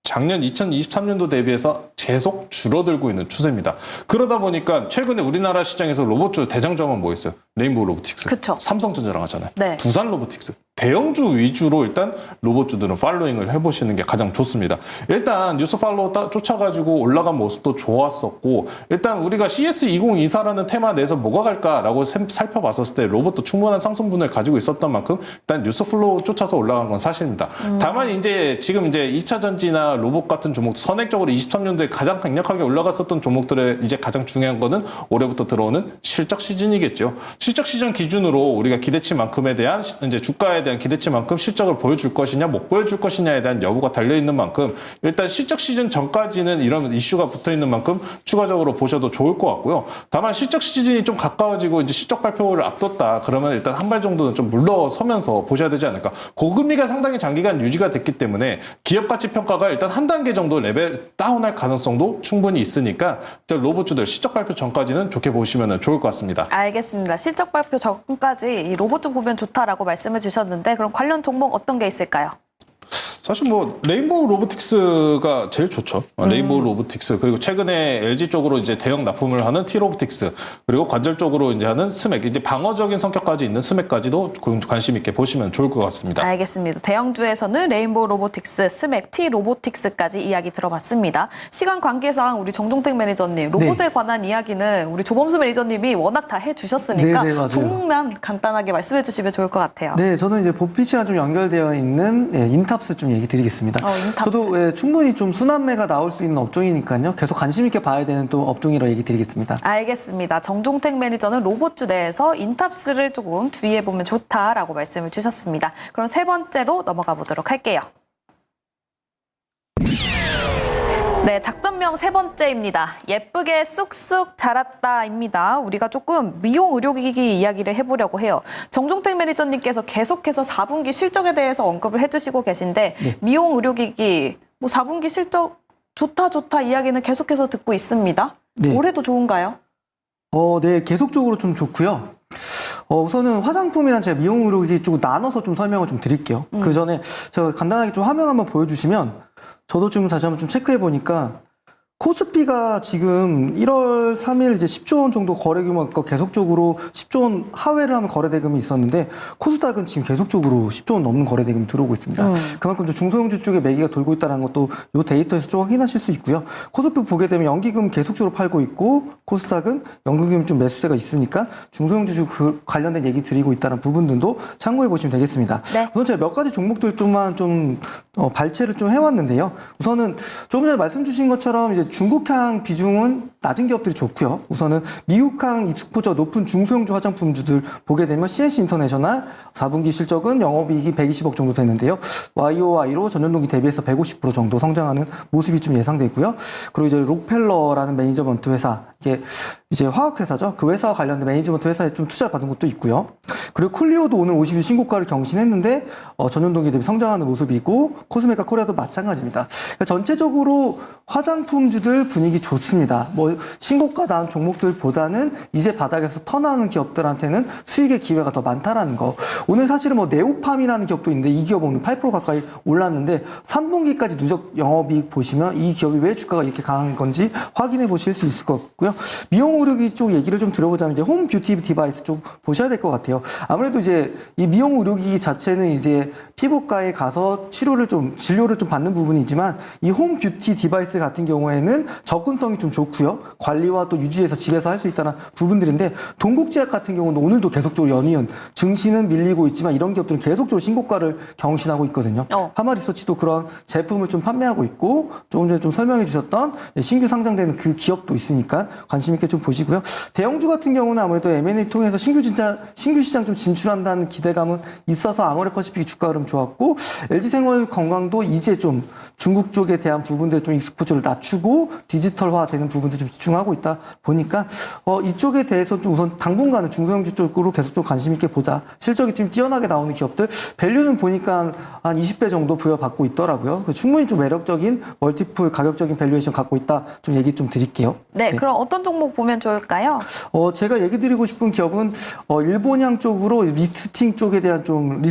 작년 2023년도 대비해서 계속 줄어들고 있는 추세입니다. 그러다 보니까 최근에 우리나라 시장에서 로봇주 대장주하면 뭐 있어요? 레인보우 로보틱스, 그쵸. 삼성전자랑 하잖아요. 네. 두산 로보틱스. 대형주 위주로 일단 로봇주들은 팔로잉을 해보시는 게 가장 좋습니다. 일단 뉴스 팔로우 쫓아가지고 올라간 모습도 좋았었고 일단 우리가 CS2024라는 테마 내에서 뭐가 갈까라고 살펴봤었을 때 로봇도 충분한 상승분을 가지고 있었던 만큼 일단 뉴스 플로우 쫓아서 올라간 건 사실입니다. 다만 이제 지금 이제 2차 전지나 로봇 같은 종목 선행적으로 23년도에 가장 강력하게 올라갔었던 종목들의 이제 가장 중요한 거는 올해부터 들어오는 실적 시즌이겠죠. 실적 시즌 기준으로 우리가 기대치만큼에 대한 이제 주가에 대한 기대치만큼 실적을 보여줄 것이냐 못 보여줄 것이냐에 대한 여부가 달려 있는 만큼 일단 실적 시즌 전까지는 이런 이슈가 붙어 있는 만큼 추가적으로 보셔도 좋을 것 같고요. 다만 실적 시즌이 좀 가까워지고 이제 실적 발표를 앞뒀다 그러면 일단 한 발 정도는 좀 물러서면서 보셔야 되지 않을까. 고금리가 상당히 장기간 유지가 됐기 때문에 기업 가치 평가가 일단 한 단계 정도 레벨 다운할 가능성도 충분히 있으니까 로봇주들 실적 발표 전까지는 좋게 보시면 좋을 것 같습니다. 알겠습니다. 실적 발표 전까지 이 로봇주 보면 좋다라고 말씀해 주셨는데 그럼 관련 종목 어떤 게 있을까요? 사실 뭐 레인보우 로보틱스가 제일 좋죠. 레인보우 로보틱스 그리고 최근에 LG 쪽으로 이제 대형 납품을 하는 T-로보틱스 그리고 관절 쪽으로 이제 하는 스맥 이제 방어적인 성격까지 있는 스맥까지도 관심 있게 보시면 좋을 것 같습니다. 알겠습니다. 대형주에서는 레인보우 로보틱스, 스맥, T-로보틱스까지 이야기 들어봤습니다. 시간 관계상 우리 정종택 매니저님 로봇에 관한 이야기는 우리 조범수 매니저님이 워낙 다 해주셨으니까 네, 맞아요. 종목만 간단하게 말씀해 주시면 좋을 것 같아요. 네, 저는 이제 보피치랑 좀 연결되어 있는 인탑스 좀 얘기 드리겠습니다. 인탑스. 저도 충분히 좀 순환매가 나올 수 있는 업종이니까요. 계속 관심 있게 봐야 되는 또 업종이라 얘기 드리겠습니다. 알겠습니다. 정종택 매니저는 로봇주 내에서 인탑스를 조금 주의해보면 좋다라고 말씀을 주셨습니다. 그럼 세 번째로 넘어가 보도록 할게요. 네, 작전명 세 번째입니다. 예쁘게 쑥쑥 자랐다입니다. 우리가 조금 미용 의료기기 이야기를 해보려고 해요. 정종택 매니저님께서 계속해서 4분기 실적에 대해서 언급을 해주시고 계신데 미용 의료기기 뭐 4분기 실적 좋다 이야기는 계속해서 듣고 있습니다. 네. 올해도 좋은가요? 네, 계속적으로 좀 좋고요. 우선은 화장품이랑 제가 미용 의료기기 쪽 나눠서 좀 설명을 좀 드릴게요. 그 전에 제가 간단하게 좀 화면 한번 보여주시면 저도 지금 다시 한번 좀 체크해 보니까 코스피가 지금 1월 3일 이제 10조 원 정도 거래 규모가 계속적으로 10조 원 하회를 하는 거래 대금이 있었는데 코스닥은 지금 계속적으로 10조 원 넘는 거래 대금이 들어오고 있습니다. 그만큼 좀 중소형주 쪽에 매기가 돌고 있다는 것도 이 데이터에서 좀 확인하실 수 있고요. 코스피 보게 되면 연기금 계속적으로 팔고 있고 코스닥은 연기금 좀 매수세가 있으니까 중소형주 쪽 관련된 얘기 드리고 있다는 부분들도 참고해 보시면 되겠습니다. 네. 우선 제가 몇 가지 종목들 좀만 발췌를 좀 해왔는데요. 우선은 조금 전에 말씀 주신 것처럼 이제 중국향 비중은 낮은 기업들이 좋고요. 우선은 미국향 익스포저 높은 중소형주 화장품주들 보게 되면 CNC 인터내셔널 4분기 실적은 영업이익이 120억 정도 됐는데요. YOY로 전년동기 대비해서 150% 정도 성장하는 모습이 좀 예상되고요. 그리고 이제 록펠러라는 매니저먼트 회사, 이게 이제 화학회사죠. 그 회사와 관련된 매니지먼트 회사에 좀 투자를 받은 것도 있고요. 그리고 쿨리오도 오늘 50일 신고가를 경신했는데 전년동기 대비 성장하는 모습이고 코스메카 코리아도 마찬가지입니다. 그러니까 전체적으로 화장품주들 분위기 좋습니다. 뭐 신고가 나온 종목들보다는 이제 바닥에서 턴하는 기업들한테는 수익의 기회가 더 많다라는 거. 오늘 사실은 뭐 네오팜이라는 기업도 있는데 이 기업 오늘 8% 가까이 올랐는데 3분기까지 누적 영업이익 보시면 이 기업이 왜 주가가 이렇게 강한 건지 확인해 보실 수 있을 것 같고요. 미용 의료기 쪽 얘기를 좀 들어보자면 이제 홈 뷰티 디바이스 쪽 보셔야 될 것 같아요. 아무래도 이제 이 미용 의료기 자체는 이제 피부과에 가서 진료를 좀 받는 부분이지만 이 홈 뷰티 디바이스 같은 경우에는 접근성이 좀 좋고요. 관리와 또 유지해서 집에서 할 수 있다는 부분들인데 동국제약 같은 경우는 오늘도 계속적으로 연이은 증시는 밀리고 있지만 이런 기업들은 계속적으로 신고가를 경신하고 있거든요. 하마리서치도 그런 제품을 좀 판매하고 있고 조금 전에 좀 설명해 주셨던 신규 상장되는 그 기업도 있으니까 관심 있게 좀 보시고요. 대형주 같은 경우는 아무래도 M&A 통해서 신규 시장 좀 진출한다는 기대감은 있어서 아모레퍼시픽 주가 흐름 좋았고 LG생활건강도 이제 좀 중국 쪽에 대한 부분들 좀 익스포저를 낮추고 디지털화되는 부분들 좀 집중하고 있다 보니까 이쪽에 대해서 좀 우선 당분간은 중소형주 쪽으로 계속 좀 관심 있게 보자. 실적이 좀 뛰어나게 나오는 기업들 밸류는 보니까 한 20배 정도 부여받고 있더라고요. 충분히 좀 매력적인 멀티플 가격적인 밸류에이션 갖고 있다. 좀 얘기 좀 드릴게요. 네, 그럼 어떤 종목 보면 좋을까요? 제가 얘기 드리고 싶은 기업은 일본향 쪽으로 립스틱에 대한 좀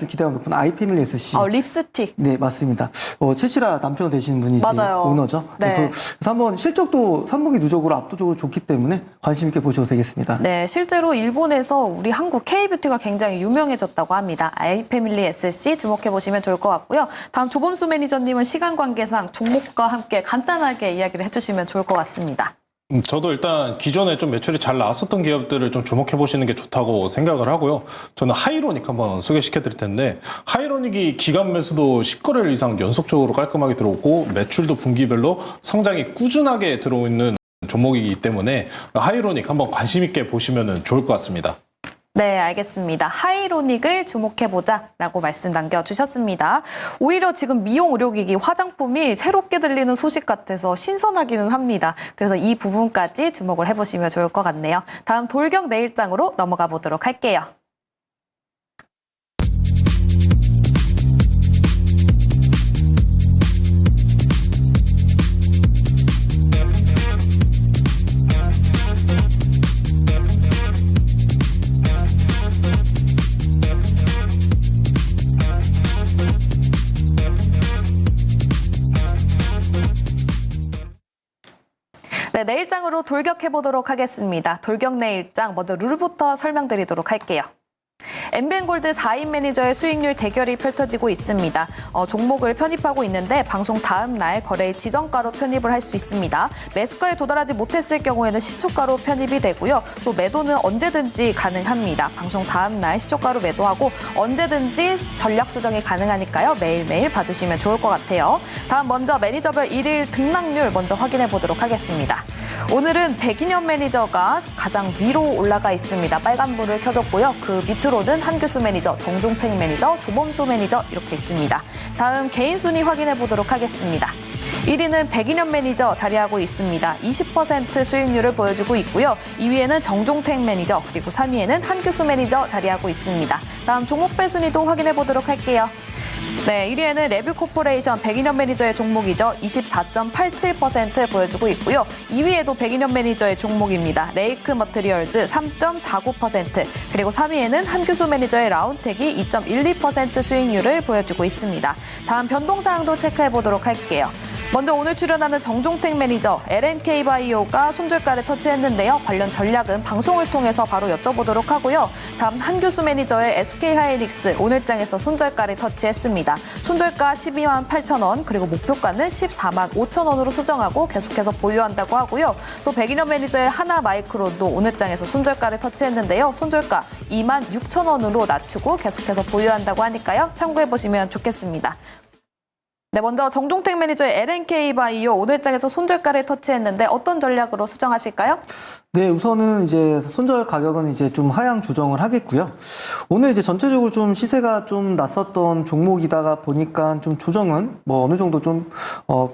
기대가 높은 아이패밀리 SC. 립스틱. 네, 맞습니다. 최시라 남편 되시는 분이 이제 맞아요. 오너죠. 네. 그래서 한번 실적도 3분기 누적으로 압도적으로 좋기 때문에 관심 있게 보셔도 되겠습니다. 네, 실제로 일본에서 우리 한국 K뷰티가 굉장히 유명해졌다고 합니다. 아이패밀리 SC 주목해 보시면 좋을 것 같고요. 다음 조범수 매니저님은 시간 관계상 종목과 함께 간단하게 이야기를 해주시면 좋을 것 같습니다. 저도 일단 기존에 좀 매출이 잘 나왔었던 기업들을 좀 주목해 보시는 게 좋다고 생각을 하고요. 저는 하이로닉 한번 소개시켜 드릴 텐데, 하이로닉이 기간 매수도 10거래일 이상 연속적으로 깔끔하게 들어오고 매출도 분기별로 성장이 꾸준하게 들어오는 종목이기 때문에 하이로닉 한번 관심 있게 보시면 좋을 것 같습니다. 네, 알겠습니다. 하이로닉을 주목해보자라고 말씀 남겨주셨습니다. 오히려 지금 미용 의료기기 화장품이 새롭게 들리는 소식 같아서 신선하기는 합니다. 그래서 이 부분까지 주목을 해보시면 좋을 것 같네요. 다음 돌격 내일장으로 넘어가 보도록 할게요. 네, 내일장으로 돌격해보도록 하겠습니다. 돌격 내일장, 먼저 룰부터 설명드리도록 할게요. 엠벤골드 4인 매니저의 수익률 대결이 펼쳐지고 있습니다. 종목을 편입하고 있는데 방송 다음 날 거래일 지정가로 편입을 할 수 있습니다. 매수가에 도달하지 못했을 경우에는 시초가로 편입이 되고요. 또 매도는 언제든지 가능합니다. 방송 다음 날 시초가로 매도하고 언제든지 전략 수정이 가능하니까요. 매일매일 봐주시면 좋을 것 같아요. 다음 먼저 매니저별 일일 등락률 먼저 확인해 보도록 하겠습니다. 오늘은 백인현 매니저가 가장 위로 올라가 있습니다. 빨간불을 켜줬고요. 그 밑으로는 한규수 매니저, 정종택 매니저, 조범수 매니저 이렇게 있습니다. 다음 개인 순위 확인해 보도록 하겠습니다. 1위는 백인현 매니저 자리하고 있습니다. 20% 수익률을 보여주고 있고요. 2위에는 정종택 매니저, 그리고 3위에는 한규수 매니저 자리하고 있습니다. 다음 종목별 순위도 확인해 보도록 할게요. 네, 1위에는 레뷰코퍼레이션 백인현 매니저의 종목이죠. 24.87% 보여주고 있고요. 2위에도 백인현 매니저의 종목입니다. 레이크 머트리얼즈 3.49%, 그리고 3위에는 한규수 매니저의 라운텍이 2.12% 수익률을 보여주고 있습니다. 다음 변동사항도 체크해 보도록 할게요. 먼저 오늘 출연하는 정종택 매니저, LNK바이오가 손절가를 터치했는데요. 관련 전략은 방송을 통해서 바로 여쭤보도록 하고요. 다음 한규수 매니저의 SK하이닉스 오늘장에서 손절가를 터치했습니다. 손절가 12만 8천 원, 그리고 목표가는 14만 5천 원으로 수정하고 계속해서 보유한다고 하고요. 또 백인현 매니저의 하나마이크론도 오늘장에서 손절가를 터치했는데요. 손절가 2만 6천 원으로 낮추고 계속해서 보유한다고 하니까요. 참고해보시면 좋겠습니다. 네, 먼저 정종택 매니저의 LNK바이오 오늘장에서 손절가를 터치했는데 어떤 전략으로 수정하실까요? 네, 우선은 이제 손절 가격은 이제 좀 하향 조정을 하겠고요. 오늘 이제 전체적으로 좀 시세가 좀 났었던 종목이다가 보니까 좀 조정은 뭐 어느 정도 좀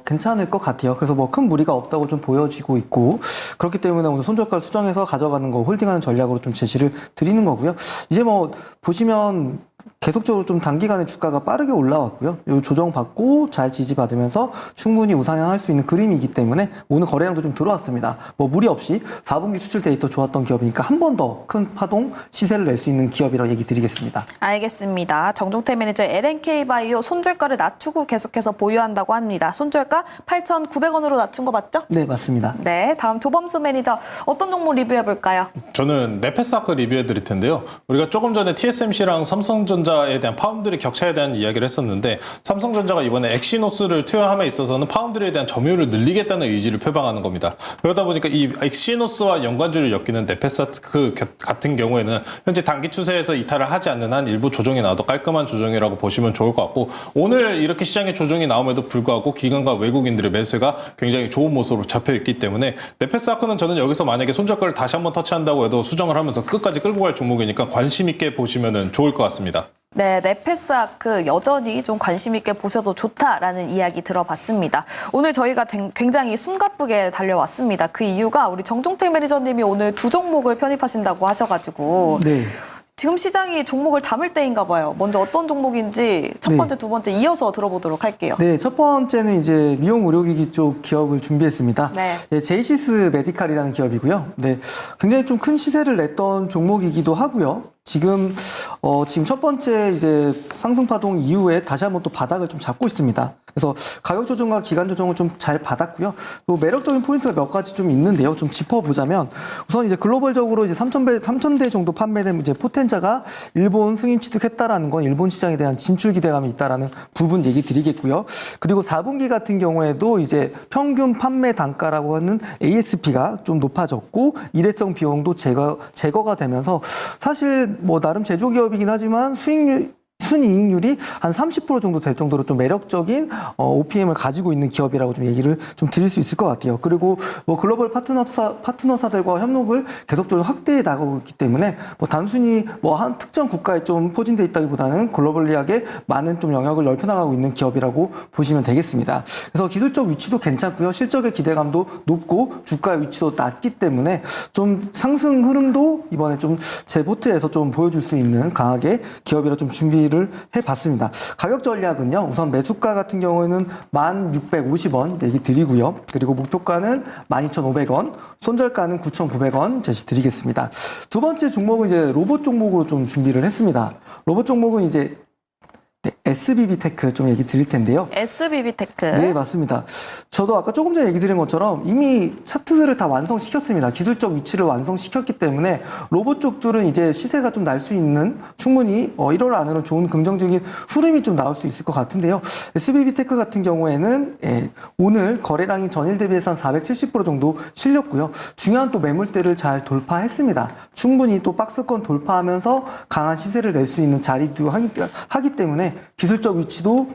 괜찮을 것 같아요. 그래서 뭐 큰 무리가 없다고 좀 보여지고 있고, 그렇기 때문에 오늘 손절가를 수정해서 가져가는 거 홀딩하는 전략으로 좀 제시를 드리는 거고요. 이제 뭐 보시면 계속적으로 좀 단기간에 주가가 빠르게 올라왔고요. 이 조정받고 잘 지지받으면서 충분히 우상향할 수 있는 그림이기 때문에 오늘 거래량도 좀 들어왔습니다. 뭐 무리 없이 4분기 수출 데이터 좋았던 기업이니까 한 번 더 큰 파동 시세를 낼 수 있는 기업이라고 얘기 드리겠습니다. 알겠습니다. 정종택 매니저의 LNK바이오 손절가를 낮추고 계속해서 보유한다고 합니다. 손절가 8,900원으로 낮춘 거 맞죠? 네, 맞습니다. 네, 다음 조범수 매니저 어떤 종목 리뷰해볼까요? 저는 네페사크 리뷰해 드릴 텐데요. 우리가 조금 전에 TSMC랑 삼성전자에 대한 파운드리 격차에 대한 이야기를 했었는데, 삼성전자가 이번에 엑시노스를 투여함에 있어서는 파운드리에 대한 점유율을 늘리겠다는 의지를 표방하는 겁니다. 그러다 보니까 이 엑시노스와 추세와 연관주를 엮이는 네페사크 같은 경우에는 현재 단기 추세에서 이탈을 하지 않는 한 일부 조정이 나와도 깔끔한 조정이라고 보시면 좋을 것 같고, 오늘 이렇게 시장에 조정이 나옴에도 불구하고 기관과 외국인들의 매수가 굉장히 좋은 모습으로 잡혀 있기 때문에 네페사크는 저는 여기서 만약에 손절가를 다시 한번 터치한다고 해도 수정을 하면서 끝까지 끌고 갈 종목이니까 관심 있게 보시면 좋을 것 같습니다. 네, 네페사크 여전히 좀 관심 있게 보셔도 좋다라는 이야기 들어봤습니다. 오늘 저희가 굉장히 숨가쁘게 달려왔습니다. 그 이유가 우리 정종택 매니저님이 오늘 두 종목을 편입하신다고 하셔가지고 네. 지금 시장이 종목을 담을 때인가 봐요. 먼저 어떤 종목인지 첫 번째, 두 번째 이어서 들어보도록 할게요. 네, 첫 번째는 이제 미용 의료기기 쪽 기업을 준비했습니다. 네. 예, 제이시스 메디칼이라는 기업이고요. 네, 굉장히 좀 큰 시세를 냈던 종목이기도 하고요. 지금 첫 번째 이제 상승 파동 이후에 다시 한번 또 바닥을 좀 잡고 있습니다. 그래서 가격 조정과 기간 조정을 좀 잘 받았고요. 또 매력적인 포인트가 몇 가지 좀 있는데요. 좀 짚어보자면 우선 이제 글로벌적으로 이제 3,000대 정도 판매된 이제 포텐자가 일본 승인 취득했다라는 건 일본 시장에 대한 진출 기대감이 있다라는 부분 얘기 드리겠고요. 그리고 4분기 같은 경우에도 이제 평균 판매 단가라고 하는 ASP가 좀 높아졌고 일회성 비용도 제거가 되면서 사실 뭐 나름 제조기업이긴 하지만 순이익률이 한 30% 정도 될 정도로 좀 매력적인 OPM을 가지고 있는 기업이라고 좀 얘기를 좀 드릴 수 있을 것 같아요. 그리고 뭐 글로벌 파트너사들과 협력을 계속적으로 확대해 나가고 있기 때문에 뭐 단순히 뭐 한 특정 국가에 좀 포진돼 있다기보다는 글로벌리하게 많은 좀 영역을 넓혀 나가고 있는 기업이라고 보시면 되겠습니다. 그래서 기술적 위치도 괜찮고요. 실적의 기대감도 높고 주가의 위치도 낮기 때문에 좀 상승 흐름도 이번에 좀 제 포트에서 좀 보여줄 수 있는 강하게 기업이라 좀 준비를 해봤습니다. 가격 전략은요. 우선 매수가 같은 경우에는 1,650원 얘기 드리고요. 그리고 목표가는 12,500원, 손절가는 9,900원 제시 드리겠습니다. 두 번째 종목은 이제 로봇 종목으로 좀 준비를 했습니다. 로봇 종목은 이제 SBB테크 좀 얘기 드릴 텐데요. SBB테크. 네, 맞습니다. 저도 아까 조금 전에 얘기 드린 것처럼 이미 차트를 다 완성시켰습니다. 기술적 위치를 완성시켰기 때문에 로봇 쪽들은 이제 시세가 좀 날 수 있는 충분히 1월 안으로 좋은 긍정적인 흐름이 좀 나올 수 있을 것 같은데요. SBB테크 같은 경우에는 오늘 거래량이 전일 대비해서 한 470% 정도 실렸고요. 중요한 또 매물대를 잘 돌파했습니다. 충분히 또 박스권 돌파하면서 강한 시세를 낼 수 있는 자리도 하기 때문에 기술적 위치도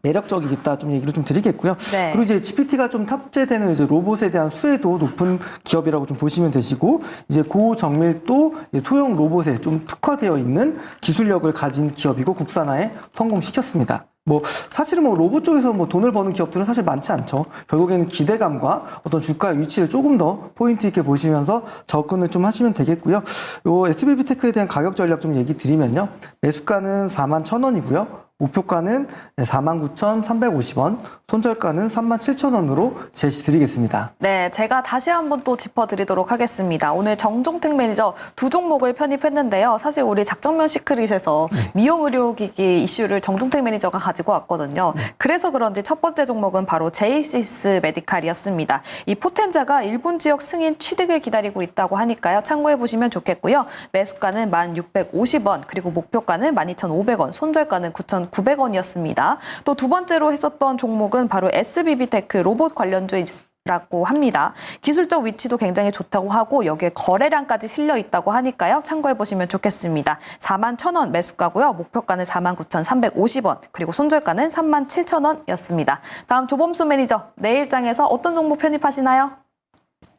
매력적이겠다 좀 얘기를 좀 드리겠고요. 네. 그리고 이제 GPT가 좀 탑재되는 이제 로봇에 대한 수혜도 높은 기업이라고 좀 보시면 되시고 이제 고정밀도 소형 로봇에 좀 특화되어 있는 기술력을 가진 기업이고 국산화에 성공시켰습니다. 뭐 사실은 뭐 로봇 쪽에서 뭐 돈을 버는 기업들은 사실 많지 않죠. 결국에는 기대감과 어떤 주가의 위치를 조금 더 포인트 있게 보시면서 접근을 좀 하시면 되겠고요. 요 SBB테크에 대한 가격 전략 좀 얘기 드리면요. 매수가는 41,000원이고요. 목표가는 49,350원, 손절가는 37,000원으로 제시드리겠습니다. 네, 제가 다시 한번 또 짚어드리도록 하겠습니다. 오늘 정종택 매니저 두 종목을 편입했는데요. 사실 우리 작정면 시크릿에서 미용 의료기기 이슈를 정종택 매니저가 가지고 왔거든요. 그래서 그런지 첫 번째 종목은 바로 제이시스 메디칼이었습니다. 이 포텐자가 일본 지역 승인 취득을 기다리고 있다고 하니까요. 참고해 보시면 좋겠고요. 매수가는 1,650원, 그리고 목표가는 12,500원, 손절가는 9,900원이었습니다. 또 두 번째로 했었던 종목은 바로 SBB테크 로봇 관련주라고 합니다. 기술적 위치도 굉장히 좋다고 하고 여기에 거래량까지 실려 있다고 하니까요. 참고해 보시면 좋겠습니다. 41,000원 매수가고요. 목표가는 49,350원, 그리고 손절가는 37,000원이었습니다. 다음 조범수 매니저, 내일장에서 어떤 종목 편입하시나요?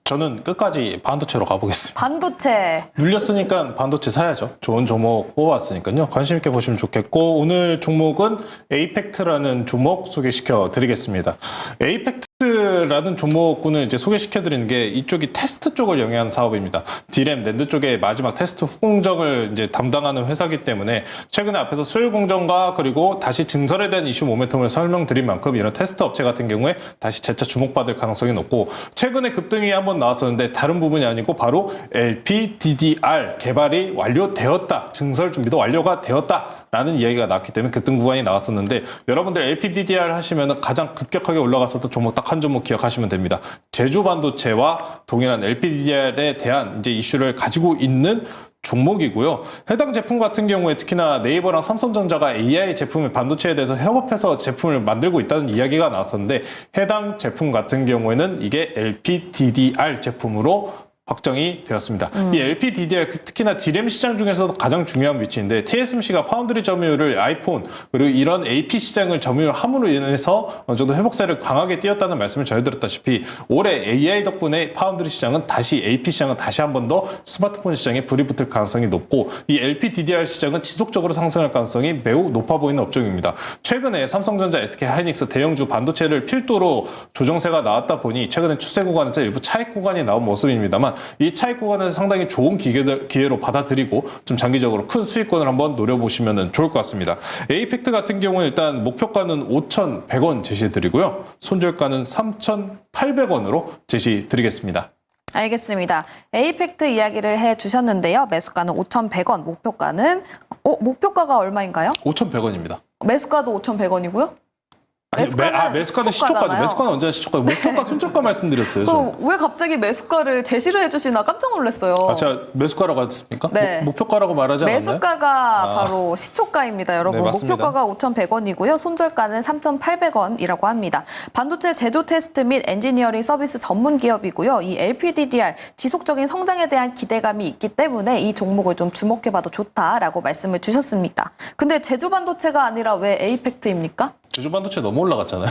저는 끝까지 반도체로 가보겠습니다. 반도체. 눌렸으니까 반도체 사야죠. 좋은 종목 뽑아왔으니까요. 관심 있게 보시면 좋겠고, 오늘 종목은 에이펙트라는 종목 소개시켜 드리겠습니다. 에이펙트라는 종목군을 이제 소개시켜 드리는 게 이쪽이 테스트 쪽을 영위한 사업입니다. D램, 낸드 쪽에 마지막 테스트 후공정을 이제 담당하는 회사이기 때문에 최근에 앞에서 수율 공정과 그리고 다시 증설에 대한 이슈 모멘텀을 설명드린 만큼 이런 테스트 업체 같은 경우에 다시 재차 주목받을 가능성이 높고, 최근에 급등이 한번 나왔었는데 다른 부분이 아니고 바로 LPDDR 개발이 완료되었다, 증설 준비도 완료가 되었다라는 이야기가 나왔기 때문에 급등 구간이 나왔었는데, 여러분들 LPDDR 하시면 가장 급격하게 올라갔었던 종목 딱 한 종목 기억하시면 됩니다. 제주 반도체와 동일한 LPDDR에 대한 이제 이슈를 가지고 있는 종목이고요. 해당 제품 같은 경우에 특히나 네이버랑 삼성전자가 AI 제품의 반도체에 대해서 협업해서 제품을 만들고 있다는 이야기가 나왔었는데, 해당 제품 같은 경우에는 이게 LPDDR 제품으로 확정이 되었습니다. 이 LPDDR 특히나 DRAM 시장 중에서도 가장 중요한 위치인데 TSMC가 파운드리 점유율을 아이폰 그리고 이런 AP 시장을 점유함으로 인해서 어느 정도 회복세를 강하게 띄었다는 말씀을 전해드렸다시피 올해 AI 덕분에 파운드리 시장은 다시 AP 시장은 다시 한 번 더 스마트폰 시장에 불이 붙을 가능성이 높고 이 LPDDR 시장은 지속적으로 상승할 가능성이 매우 높아 보이는 업종입니다. 최근에 삼성전자, SK하이닉스 대형주 반도체를 필두로 조정세가 나왔다 보니 최근에 추세 구간에서 일부 차익 구간이 나온 모습입니다만 이 차익 구간에서 상당히 좋은 기회로 받아들이고 좀 장기적으로 큰 수익권을 한번 노려보시면 좋을 것 같습니다. 에이펙트 같은 경우는 일단 목표가는 5,100원 제시해드리고요. 손절가는 3,800원으로 제시드리겠습니다. 알겠습니다. 에이펙트 이야기를 해주셨는데요. 매수가는 5,100원, 목표가가 얼마인가요? 5,100원입니다. 매수가도 5,100원이고요? 매수가는 시초가죠. 매수가는 언제나 시초가. 목표가 손절가 말씀드렸어요. 왜 갑자기 매수가를 제시를 해주시나 깜짝 놀랐어요. 제가 매수가라고 했습니까? 네. 목표가라고 말하지 않았나요? 매수가가 바로 시초가입니다, 여러분. 네, 맞습니다. 목표가가 5,100원이고요. 손절가는 3,800원이라고 합니다. 반도체 제조 테스트 및 엔지니어링 서비스 전문 기업이고요. 이 LPDDR 지속적인 성장에 대한 기대감이 있기 때문에 이 종목을 좀 주목해봐도 좋다라고 말씀을 주셨습니다. 근데 제조 반도체가 아니라 왜 에이펙트입니까? 제조 반도체 너무 올라갔잖아요.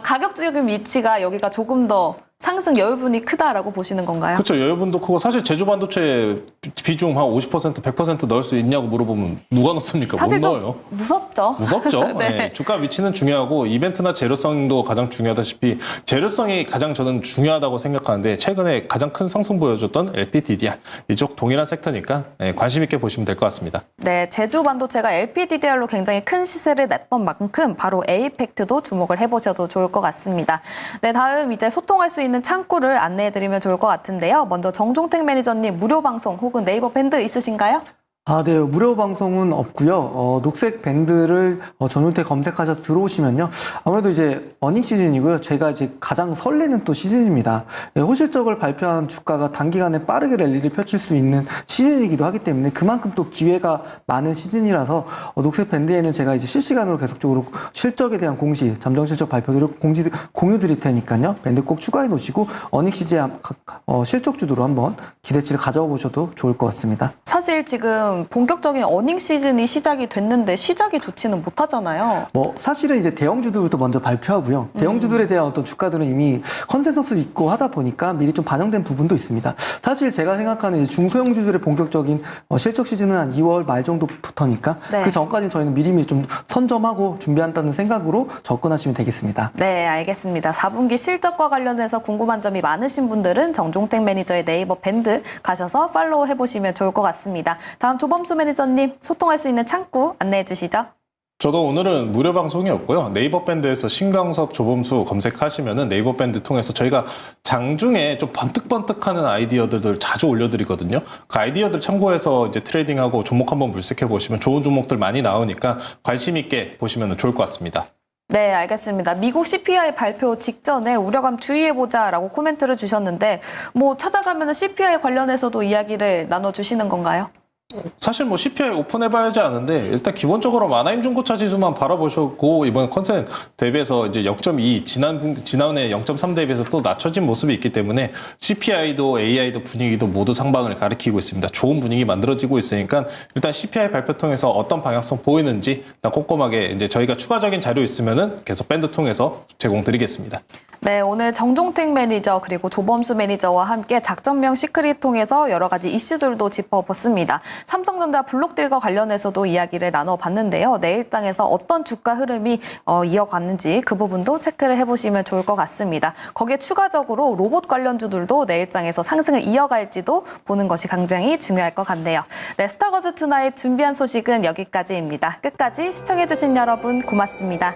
가격적인 위치가 여기가 조금 더 상승 여유분이 크다라고 보시는 건가요? 그렇죠. 여유분도 크고 사실 제조 반도체 비중 한 50%, 100% 넣을 수 있냐고 물어보면 누가 넣습니까? 사실 못 좀 넣어요. 무섭죠. 무섭죠. 네. 네. 주가 위치는 중요하고 이벤트나 재료성도 가장 중요하다시피 재료성이 가장 저는 중요하다고 생각하는데 최근에 가장 큰 상승 보여줬던 LPDDR 이쪽 동일한 섹터니까 관심 있게 보시면 될 것 같습니다. 네, 제주 반도체가 LPDDR로 굉장히 큰 시세를 냈던 만큼 바로 에이펙트도 주목을 해보셔도 좋을 것 같습니다. 네, 다음 이제 소통할 수 있는 창구를 안내해드리면 좋을 것 같은데요. 먼저 정종택 매니저님 무료 방송 혹은 네이버 밴드 있으신가요? 네. 무료 방송은 없고요. 녹색 밴드를 전용태 검색하셔서 들어오시면요. 아무래도 이제 어닝 시즌이고요. 제가 이제 가장 설레는 또 시즌입니다. 호실적을 발표한 주가가 단기간에 빠르게 랠리를 펼칠 수 있는 시즌이기도 하기 때문에 그만큼 또 기회가 많은 시즌이라서 녹색 밴드에는 제가 이제 실시간으로 계속적으로 실적에 대한 공시, 잠정 실적 발표들을 공유 드릴 테니까요. 밴드 꼭 추가해 놓으시고 어닝 시즌 실적 주도로 한번 기대치를 가져와 보셔도 좋을 것 같습니다. 사실 지금 본격적인 어닝 시즌이 시작이 됐는데 시작이 좋지는 못하잖아요. 사실은 이제 대형주들부터 먼저 발표하고요. 대형주들에 대한 어떤 주가들은 이미 컨센서스 있고 하다 보니까 미리 좀 반영된 부분도 있습니다. 사실 제가 생각하는 이제 중소형주들의 본격적인 실적 시즌은 한 2월 말 정도부터니까 네. 그 전까지는 저희는 미리미리 좀 선점하고 준비한다는 생각으로 접근하시면 되겠습니다. 네, 알겠습니다. 4분기 실적과 관련해서 궁금한 점이 많으신 분들은 정종택 매니저의 네이버 밴드 가셔서 팔로우 해보시면 좋을 것 같습니다. 다음 조범수 매니저님 소통할 수 있는 창구 안내해 주시죠. 저도 오늘은 무료 방송이었고요. 네이버 밴드에서 신광섭, 조범수 검색하시면은 네이버 밴드 통해서 저희가 장중에 좀 번뜩번뜩하는 아이디어들을 자주 올려드리거든요. 그 아이디어들 참고해서 이제 트레이딩하고 종목 한번 물색해 보시면 좋은 종목들 많이 나오니까 관심 있게 보시면 좋을 것 같습니다. 네, 알겠습니다. 미국 CPI 발표 직전에 우려감 주의해보자라고 코멘트를 주셨는데 찾아가면 CPI 관련해서도 이야기를 나눠주시는 건가요? 사실 CPI 오픈해봐야지 아는데 일단 기본적으로 만화임 중고차 지수만 바라보셨고 이번 컨센 대비해서 이제 0.2 지난해 0.3 대비해서 또 낮춰진 모습이 있기 때문에 CPI도 AI도 분위기도 모두 상방을 가리키고 있습니다. 좋은 분위기 만들어지고 있으니까 일단 CPI 발표 통해서 어떤 방향성 보이는지 일단 꼼꼼하게 이제 저희가 추가적인 자료 있으면은 계속 밴드 통해서 제공드리겠습니다. 네, 오늘 정종택 매니저 그리고 조범수 매니저와 함께 작전명 시크릿 통해서 여러 가지 이슈들도 짚어봤습니다. 삼성전자 블록딜과 관련해서도 이야기를 나눠봤는데요. 내일장에서 어떤 주가 흐름이 이어갔는지 그 부분도 체크를 해보시면 좋을 것 같습니다. 거기에 추가적으로 로봇 관련주들도 내일장에서 상승을 이어갈지도 보는 것이 굉장히 중요할 것 같네요. 네, 스타거즈 투나잇 준비한 소식은 여기까지입니다. 끝까지 시청해주신 여러분 고맙습니다.